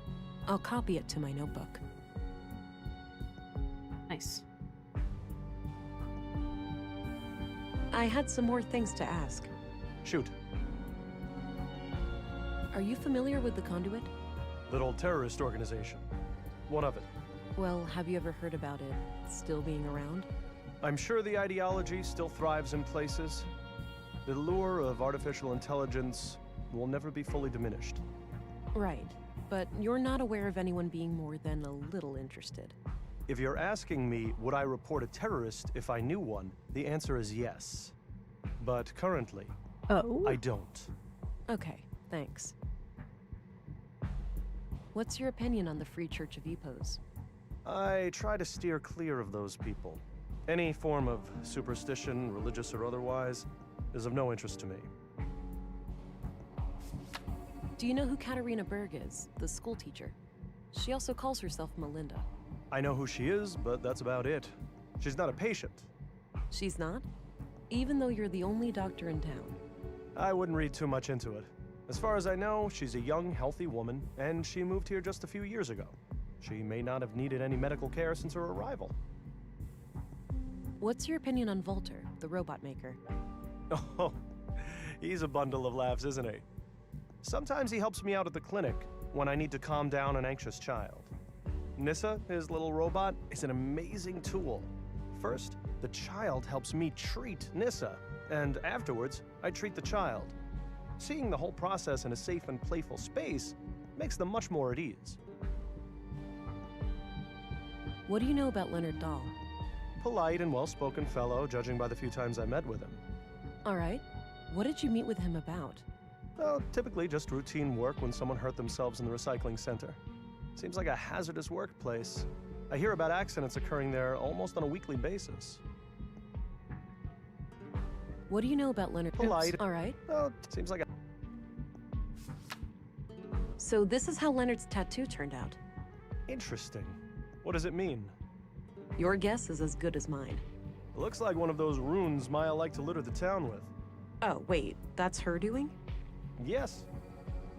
I'll copy it to my notebook. Nice. I had some more things to ask. Shoot. Are you familiar with the Conduit? Little terrorist organization. What of it? Well, have you ever heard about it still being around? I'm sure the ideology still thrives in places. The lure of artificial intelligence will never be fully diminished. Right, but you're not aware of anyone being more than a little interested. If you're asking me, would I report a terrorist if I knew one, the answer is yes. But currently, I don't. Okay, thanks. What's your opinion on the Free Church of Epos? I try to steer clear of those people. Any form of superstition, religious or otherwise, is of no interest to me. Do you know who Katarina Berg is, the school teacher? She also calls herself Melinda. I know who she is, but that's about it. She's not a patient. She's not? Even though you're the only doctor in town. I wouldn't read too much into it. As far as I know, she's a young, healthy woman, and she moved here just a few years ago. She may not have needed any medical care since her arrival. What's your opinion on Volter, the robot maker? Oh, he's a bundle of laughs, isn't he? Sometimes he helps me out at the clinic when I need to calm down an anxious child. Nissa, his little robot, is an amazing tool. First, the child helps me treat Nissa, and afterwards, I treat the child. Seeing the whole process in a safe and playful space makes them much more at ease. What do you know about Leonard Dahl? Polite and well-spoken fellow, judging by the few times I met with him. All right. What did you meet with him about? Well, typically just routine work when someone hurt themselves in the recycling center. Seems like a hazardous workplace. I hear about accidents occurring there almost on a weekly basis. What do you know about Leonard? Polite. All right. Well, seems like a... So this is how Leonard's tattoo turned out. Interesting. What does it mean? Your guess is as good as mine. It looks like one of those runes Maya liked to litter the town with. Oh, wait, that's her doing? Yes.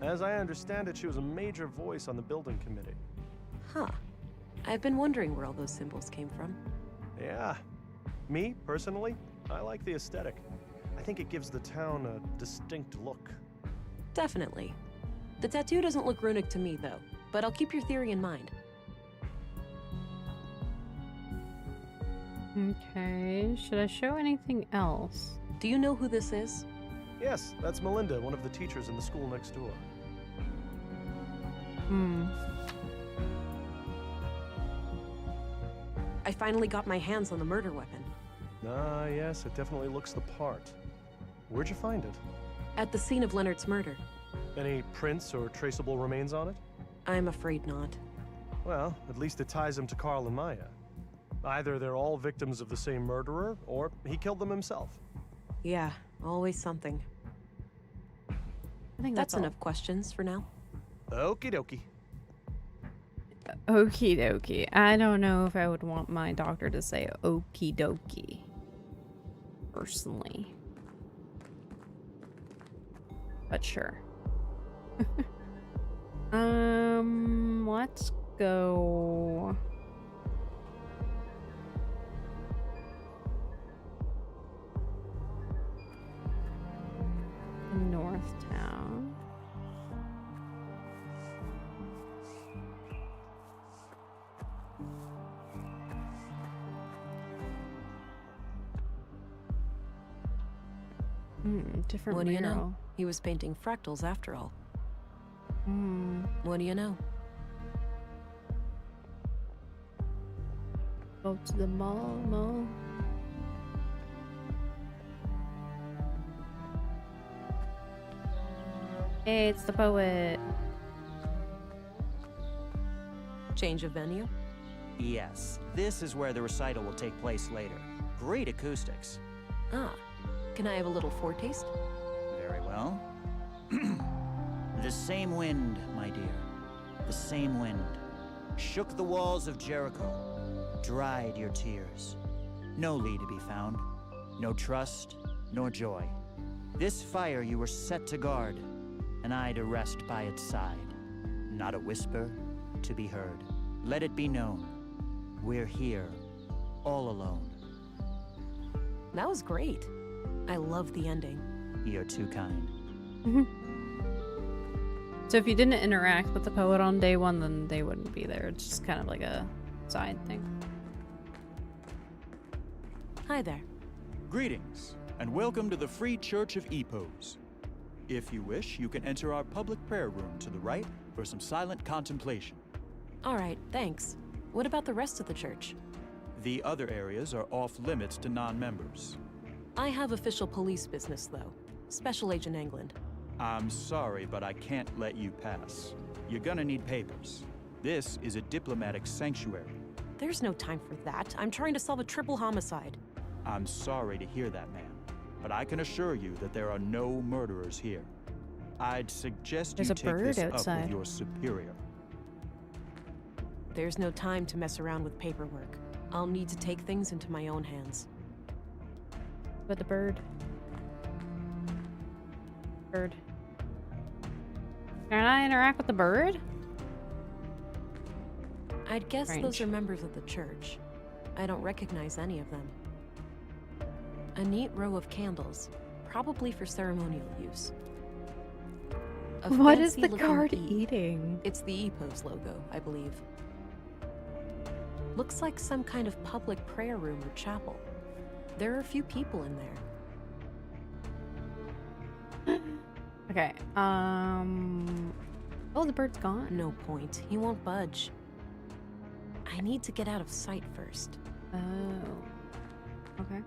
As I understand it, she was a major voice on the building committee. Huh. I've been wondering where all those symbols came from. Yeah. Me, personally, I like the aesthetic. I think it gives the town a distinct look. Definitely. The tattoo doesn't look runic to me, though, but I'll keep your theory in mind. Okay, should I show anything else? Do you know who this is? Yes, that's Melinda, one of the teachers in the school next door. I finally got my hands on the murder weapon. Ah, yes, it definitely looks the part. Where'd you find it? At the scene of Leonard's murder. Any prints or traceable remains on it? I'm afraid not. Well, at least it ties him to Carl and Maya. Either they're all victims of the same murderer, or he killed them himself. Yeah, always something. I think that's enough questions for now. Okie dokie. Okie dokie. I don't know if I would want my doctor to say okie dokie. Personally. But sure. Let's go. North Town. Different What do you mural. know? He was painting fractals after all. What do you know? Go to the mall. Hey, it's the poet. Change of venue? Yes, this is where the recital will take place later. Great acoustics. Ah, can I have a little foretaste? Very well. The same wind, my dear. The same wind. Shook the walls of Jericho. Dried your tears. No Lee to be found. No trust, nor joy. This fire you were set to guard, and I to rest by its side. Not a whisper to be heard. Let it be known. We're here, all alone. That was great. I love the ending. You're too kind. So if you didn't interact with the poet on day one, then they wouldn't be there. It's just kind of like a outside thing. Hi there. Greetings, and welcome to the Free Church of Epos. If you wish, you can enter our public prayer room to the right for some silent contemplation. All right, thanks. What about the rest of the church? The other areas are off limits to non-members. I have official police business, though. Special Agent England. I'm sorry, but I can't let you pass. You're gonna need papers. This is a diplomatic sanctuary. There's no time for that. I'm trying to solve a triple homicide. I'm sorry to hear that, ma'am, but I can assure you that there are no murderers here. I'd suggest There's you a take bird this up outside. with your superior. There's no time to mess around with paperwork. I'll need to take things into my own hands. But the bird. Bird. Can I interact with the bird? I'd guess Strange. those are members of the church. I don't recognize any of them. A neat row of candles, probably for ceremonial use. A What is the fancy-looking guard E. eating? It's the EPOS logo, I believe. Looks like some kind of public prayer room or chapel. There are a few people in there. Okay, oh, the bird's gone. No point. He won't budge. I need to get out of sight first. Oh. Okay.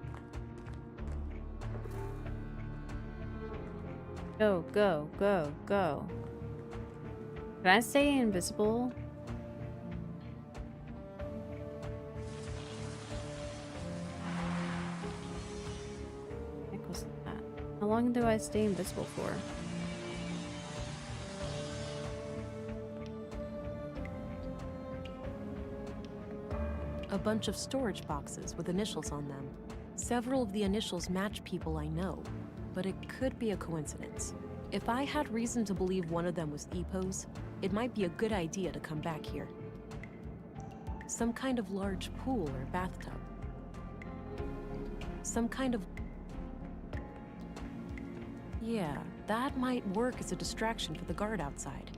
Go, go, go, go. Can I stay invisible? Heck was that? How long do I stay invisible for? A bunch of storage boxes with initials on them. Several of the initials match people I know, but it could be a coincidence. If I had reason to believe one of them was EPOS, it might be a good idea to come back here. Some kind of large pool or bathtub. Some kind of... Yeah, that might work as a distraction for the guard outside.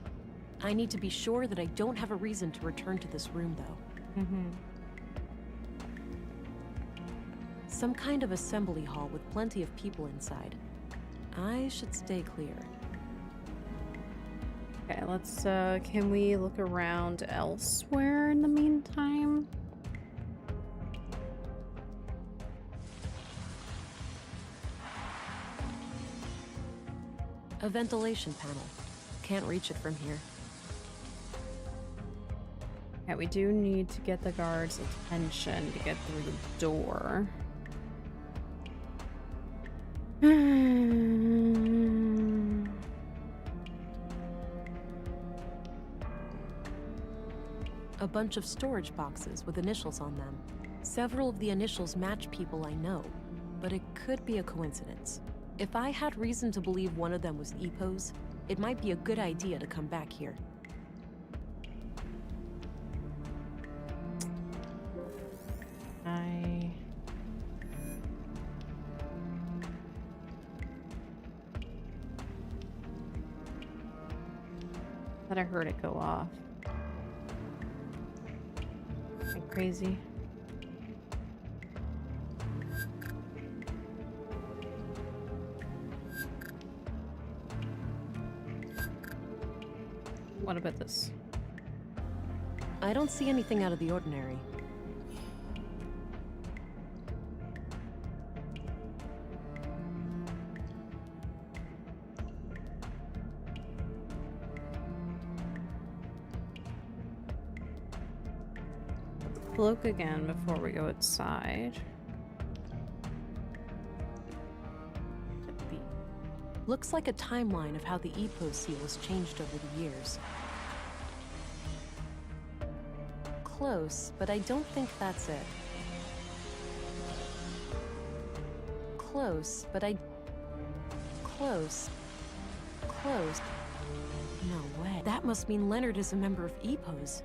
I need to be sure that I don't have a reason to return to this room, though. Some kind of assembly hall with plenty of people inside. I should stay clear. Okay, let's, can we look around elsewhere in the meantime? A ventilation panel. Can't reach it from here. Yeah, we do need to get the guards' attention to get through the door. A bunch of storage boxes with initials on them. Several of the initials match people I know, but it could be a coincidence. If I had reason to believe one of them was EPOS, it might be a good idea to come back here. Thought I heard it go off. Am I crazy? What about this? I don't see anything out of the ordinary. Look again before we go outside. Looks like a timeline of how the EPO seal has changed over the years. Close, but I don't think that's it. Close, but I... Close. Close. No way. That must mean Leonard is a member of EPOS.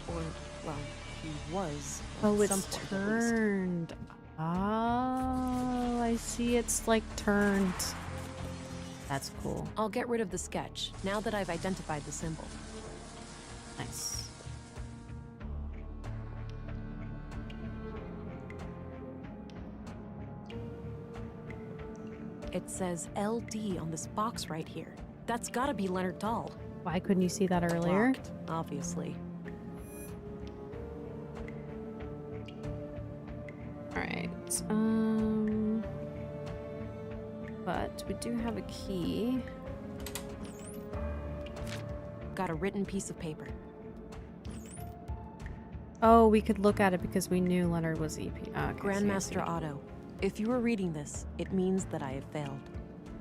Or, well, he was. Oh, at some it's point, at least. turned. Oh, I see. It's like turned. That's cool. I'll get rid of the sketch, now that I've identified the symbol. Nice. It says LD on this box right here. That's gotta be Leonard Dahl. Why couldn't you see that earlier? Locked, obviously. Alright. But we do have a key. Got a written piece of paper. Oh, we could look at it because we knew Leonard was EP. Okay, Grandmaster Otto, if you were reading this, it means that I have failed.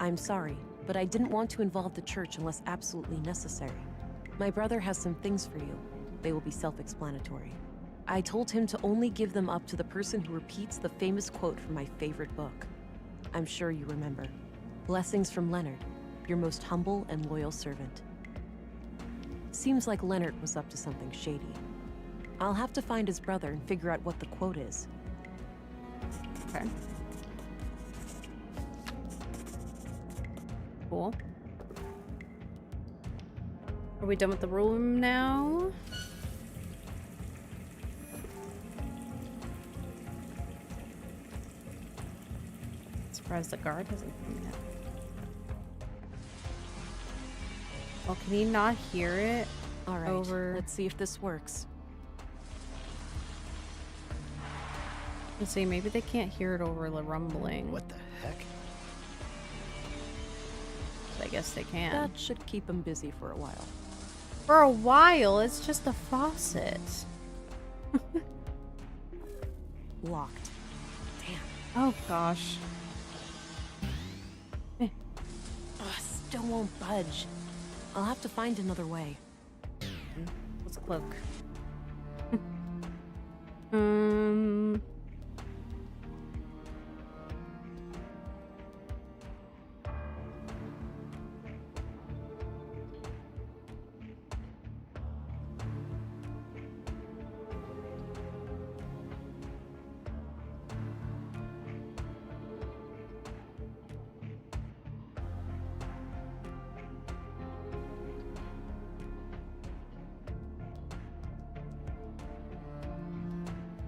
I'm sorry, but I didn't want to involve the church unless absolutely necessary. My brother has some things for you. They will be self-explanatory. I told him to only give them up to the person who repeats the famous quote from my favorite book. I'm sure you remember. Blessings from Leonard, your most humble and loyal servant. Seems like Leonard was up to something shady. I'll have to find his brother and figure out what the quote is. Okay. Cool. Are we done with the room now? Surprised the guard hasn't come yet. Well, can he not hear it? All right, over... let's see if this works. Let's see, maybe they can't hear it over the rumbling. What the heck? I guess they can. That should keep them busy for a while. For a while? It's just a faucet. Locked. Damn. Oh, gosh. Ugh, still won't budge. I'll have to find another way. Let's cloak.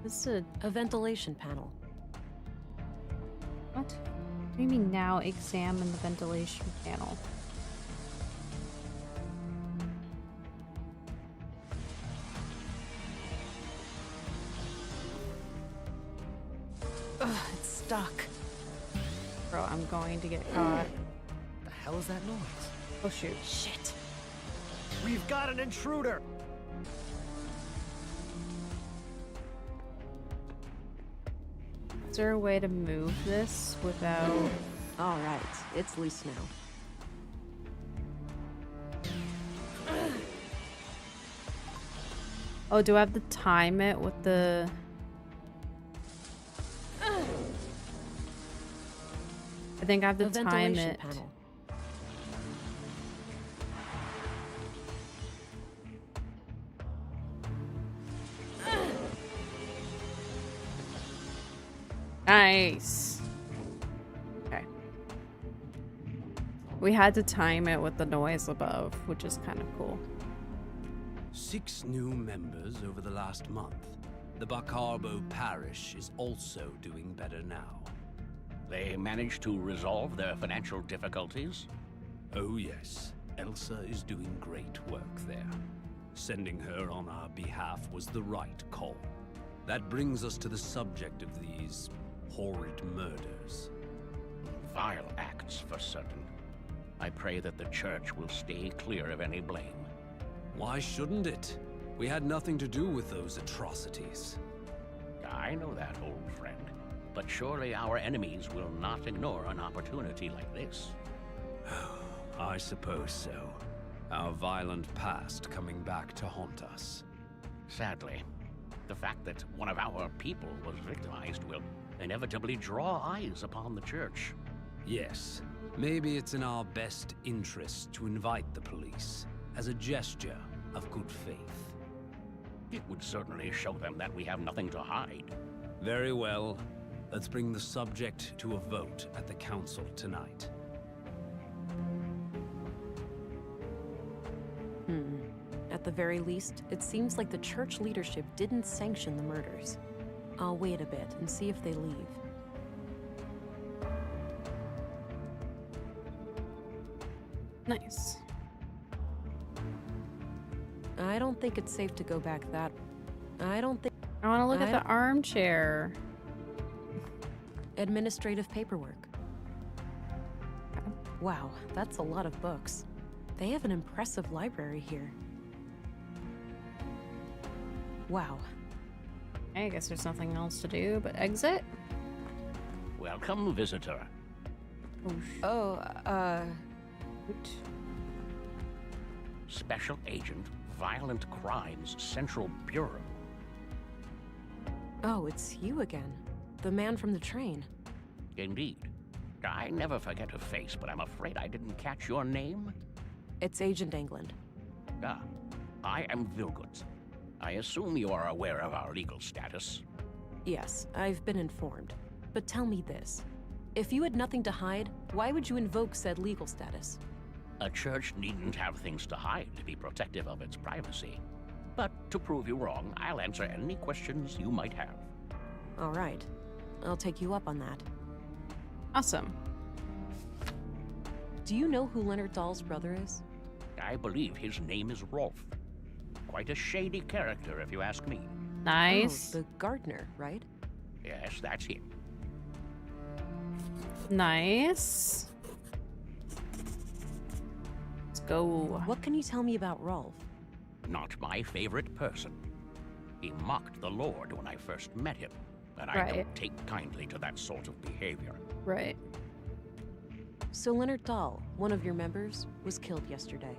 This is a ventilation panel. What? What do you mean now examine the ventilation panel? Ugh, it's stuck. Bro, I'm going to get caught. The hell is that noise? Oh shoot. Shit. We've got an intruder! Is there a way to move this without... All right, it's loose now. Oh, do I have to time it with the... I think I have to time it. Panel. Nice. Okay. We had to time it with the noise above, which is kind of cool. 6 new members over the last month. The Bacarbo parish is also doing better now. They managed to resolve their financial difficulties? Oh yes, Elsa is doing great work there. Sending her on our behalf was the right call. That brings us to the subject of these horrid murders. Vile acts, for certain. I pray that the church will stay clear of any blame. Why shouldn't it? We had nothing to do with those atrocities. I know that, old friend. But surely our enemies will not ignore an opportunity like this. I suppose so. Our violent past coming back to haunt us. Sadly, the fact that one of our people was victimized will inevitably draw eyes upon the church. Yes. Maybe it's in our best interest to invite the police as a gesture of good faith. It would certainly show them that we have nothing to hide. Very well. Let's bring the subject to a vote at the council tonight. At the very least, it seems like the church leadership didn't sanction the murders. I'll wait a bit and see if they leave. Nice. I don't think it's safe to go back that. I don't think. I want to look at the armchair. Administrative paperwork. Wow, that's a lot of books. They have an impressive library here. Wow. I guess there's nothing else to do but exit. Welcome, visitor. Special Agent, Violent Crimes Central Bureau. Oh, it's you again. The man from the train. Indeed. I never forget a face, but I'm afraid I didn't catch your name. It's Agent England. Ah, I am Vilgood. I assume you are aware of our legal status. Yes, I've been informed. But tell me this. If you had nothing to hide, why would you invoke said legal status? A church needn't have things to hide to be protective of its privacy. But to prove you wrong, I'll answer any questions you might have. All right. I'll take you up on that. Awesome. Do you know who Leonard Dahl's brother is? I believe his name is Rolf. Quite a shady character, if you ask me. Nice. Oh, the gardener, right? Yes, that's him. Nice. Let's go. What can you tell me about Rolf? Not my favorite person. He mocked the Lord when I first met him, and I Right. don't take kindly to that sort of behavior. Right. So Leonard Dahl, one of your members, was killed yesterday.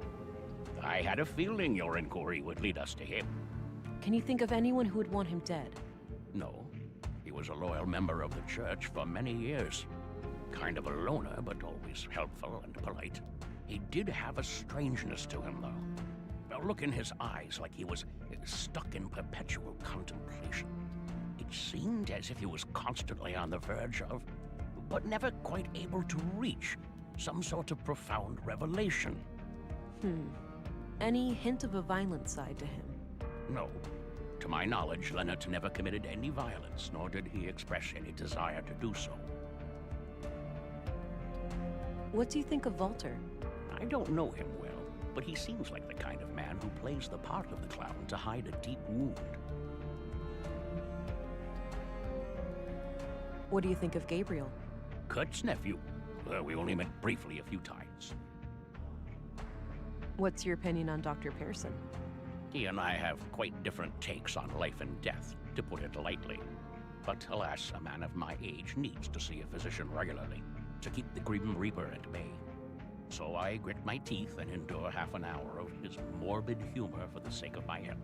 I had a feeling your inquiry would lead us to him. Can you think of anyone who would want him dead? No. He was a loyal member of the church for many years. Kind of a loner, but always helpful and polite. He did have a strangeness to him, though. A look in his eyes like he was stuck in perpetual contemplation. It seemed as if he was constantly on the verge of, but never quite able to reach, some sort of profound revelation. Any hint of a violent side to him? No. To my knowledge, Leonard never committed any violence, nor did he express any desire to do so. What do you think of Walter? I don't know him well, but he seems like the kind of man who plays the part of the clown to hide a deep wound. What do you think of Gabriel? Kurt's nephew. We only met briefly a few times. What's your opinion on Dr. Pearson? He and I have quite different takes on life and death, to put it lightly. But alas, a man of my age needs to see a physician regularly to keep the Grim Reaper at bay. So I grit my teeth and endure half an hour of his morbid humor for the sake of my health.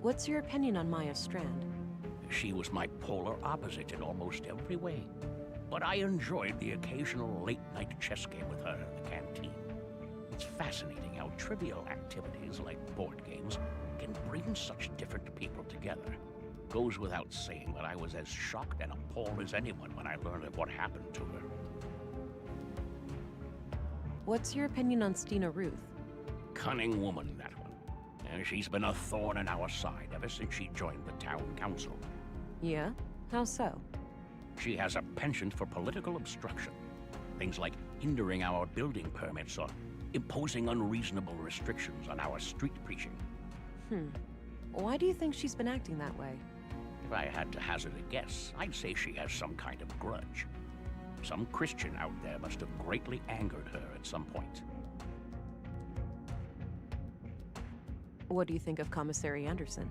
What's your opinion on Maya Strand? She was my polar opposite in almost every way. But I enjoyed the occasional late-night chess game with her in the canteen. It's fascinating how trivial activities like board games can bring such different people together. Goes without saying that I was as shocked and appalled as anyone when I learned of what happened to her. What's your opinion on Stina Ruth? Cunning woman, that one. And she's been a thorn in our side ever since she joined the town council. Yeah? How so? She has a penchant for political obstruction. Things like hindering our building permits or imposing unreasonable restrictions on our street preaching. Why do you think she's been acting that way? If I had to hazard a guess, I'd say she has some kind of grudge. Some Christian out there must have greatly angered her at some point. What do you think of Commissary Anderson?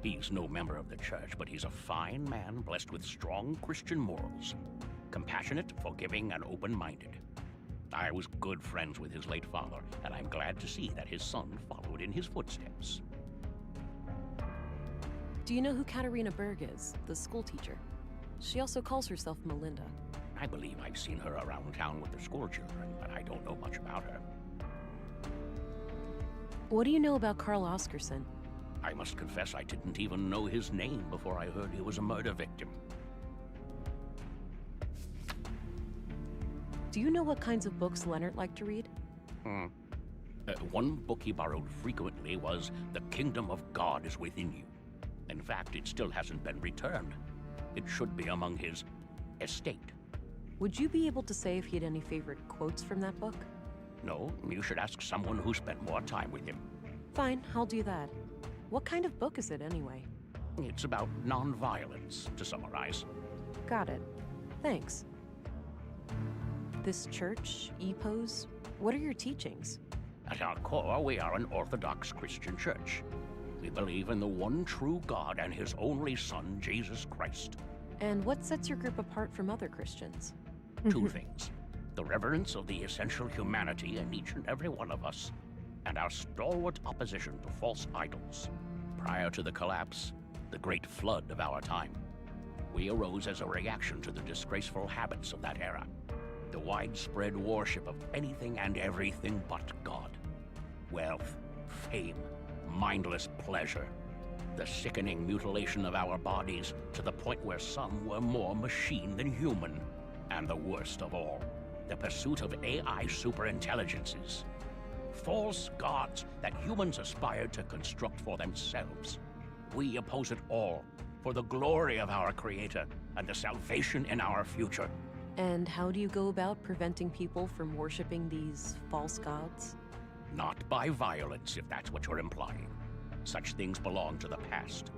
He's no member of the church, but he's a fine man blessed with strong Christian morals. Compassionate, forgiving, and open-minded. I was good friends with his late father, and I'm glad to see that his son followed in his footsteps. Do you know who Katarina Berg is, the school teacher? She also calls herself Melinda. I believe I've seen her around town with the school children, but I don't know much about her. What do you know about Carl Oscarson? I must confess I didn't even know his name before I heard he was a murder victim. Do you know what kinds of books Leonard liked to read? One book he borrowed frequently was The Kingdom of God is Within You. In fact, it still hasn't been returned. It should be among his estate. Would you be able to say if he had any favorite quotes from that book? No, you should ask someone who spent more time with him. Fine, I'll do that. What kind of book is it anyway? It's about non-violence, to summarize. Got it. Thanks. This church, EPOS, what are your teachings? At our core, we are an Orthodox Christian church. We believe in the one true God and His only Son, Jesus Christ. And what sets your group apart from other Christians? Two things. The reverence of the essential humanity in each and every one of us, and our stalwart opposition to false idols. Prior to the collapse, the great flood of our time, we arose as a reaction to the disgraceful habits of that era. The widespread worship of anything and everything but God. Wealth, fame, mindless pleasure. The sickening mutilation of our bodies to the point where some were more machine than human. And the worst of all, the pursuit of AI superintelligences. False gods that humans aspired to construct for themselves. We oppose it all for the glory of our Creator and the salvation in our future. And how do you go about preventing people from worshipping these false gods? Not by violence, if that's what you're implying. Such things belong to the past.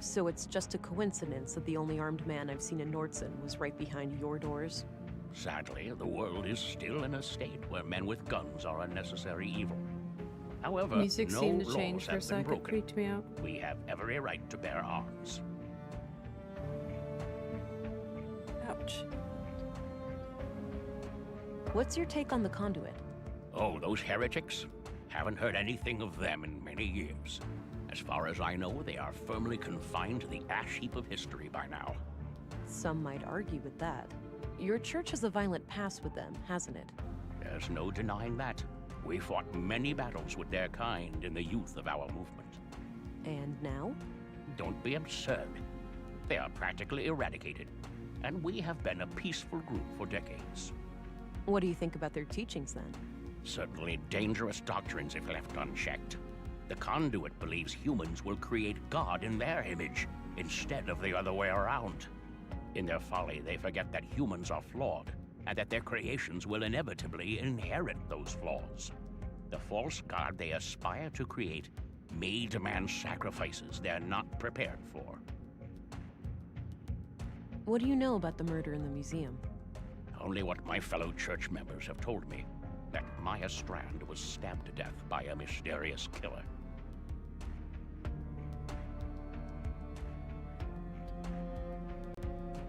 So it's just a coincidence that the only armed man I've seen in Nordson was right behind your doors? Sadly, the world is still in a state where men with guns are a necessary evil. However, Music no seemed to laws change for a have been second, broken. creeped me out. We have every right to bear arms. Ouch. What's your take on the Conduit? Oh, those heretics? Haven't heard anything of them in many years. As far as I know, they are firmly confined to the ash heap of history by now. Some might argue with that. Your church has a violent past with them, hasn't it? There's no denying that. We fought many battles with their kind in the youth of our movement. And now? Don't be absurd. They are practically eradicated, and we have been a peaceful group for decades. What do you think about their teachings, then? Certainly dangerous doctrines if left unchecked. The Conduit believes humans will create God in their image, instead of the other way around. In their folly, they forget that humans are flawed, and that their creations will inevitably inherit those flaws. The false God they aspire to create may demand sacrifices they're not prepared for. What do you know about the murder in the museum? Only what my fellow church members have told me, that Maya Strand was stabbed to death by a mysterious killer.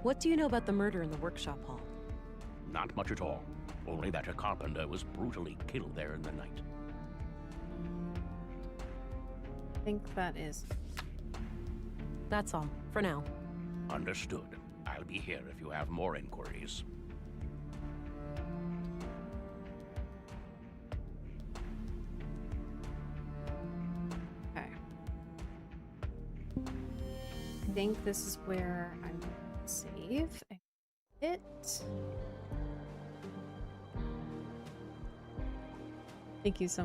What do you know about the murder in the workshop hall? Not much at all. Only that a carpenter was brutally killed there in the night. I think that is. That's all, for now. Understood. I'll be here if you have more inquiries. Okay. I think this is where I'm going to save. It. Thank you so much.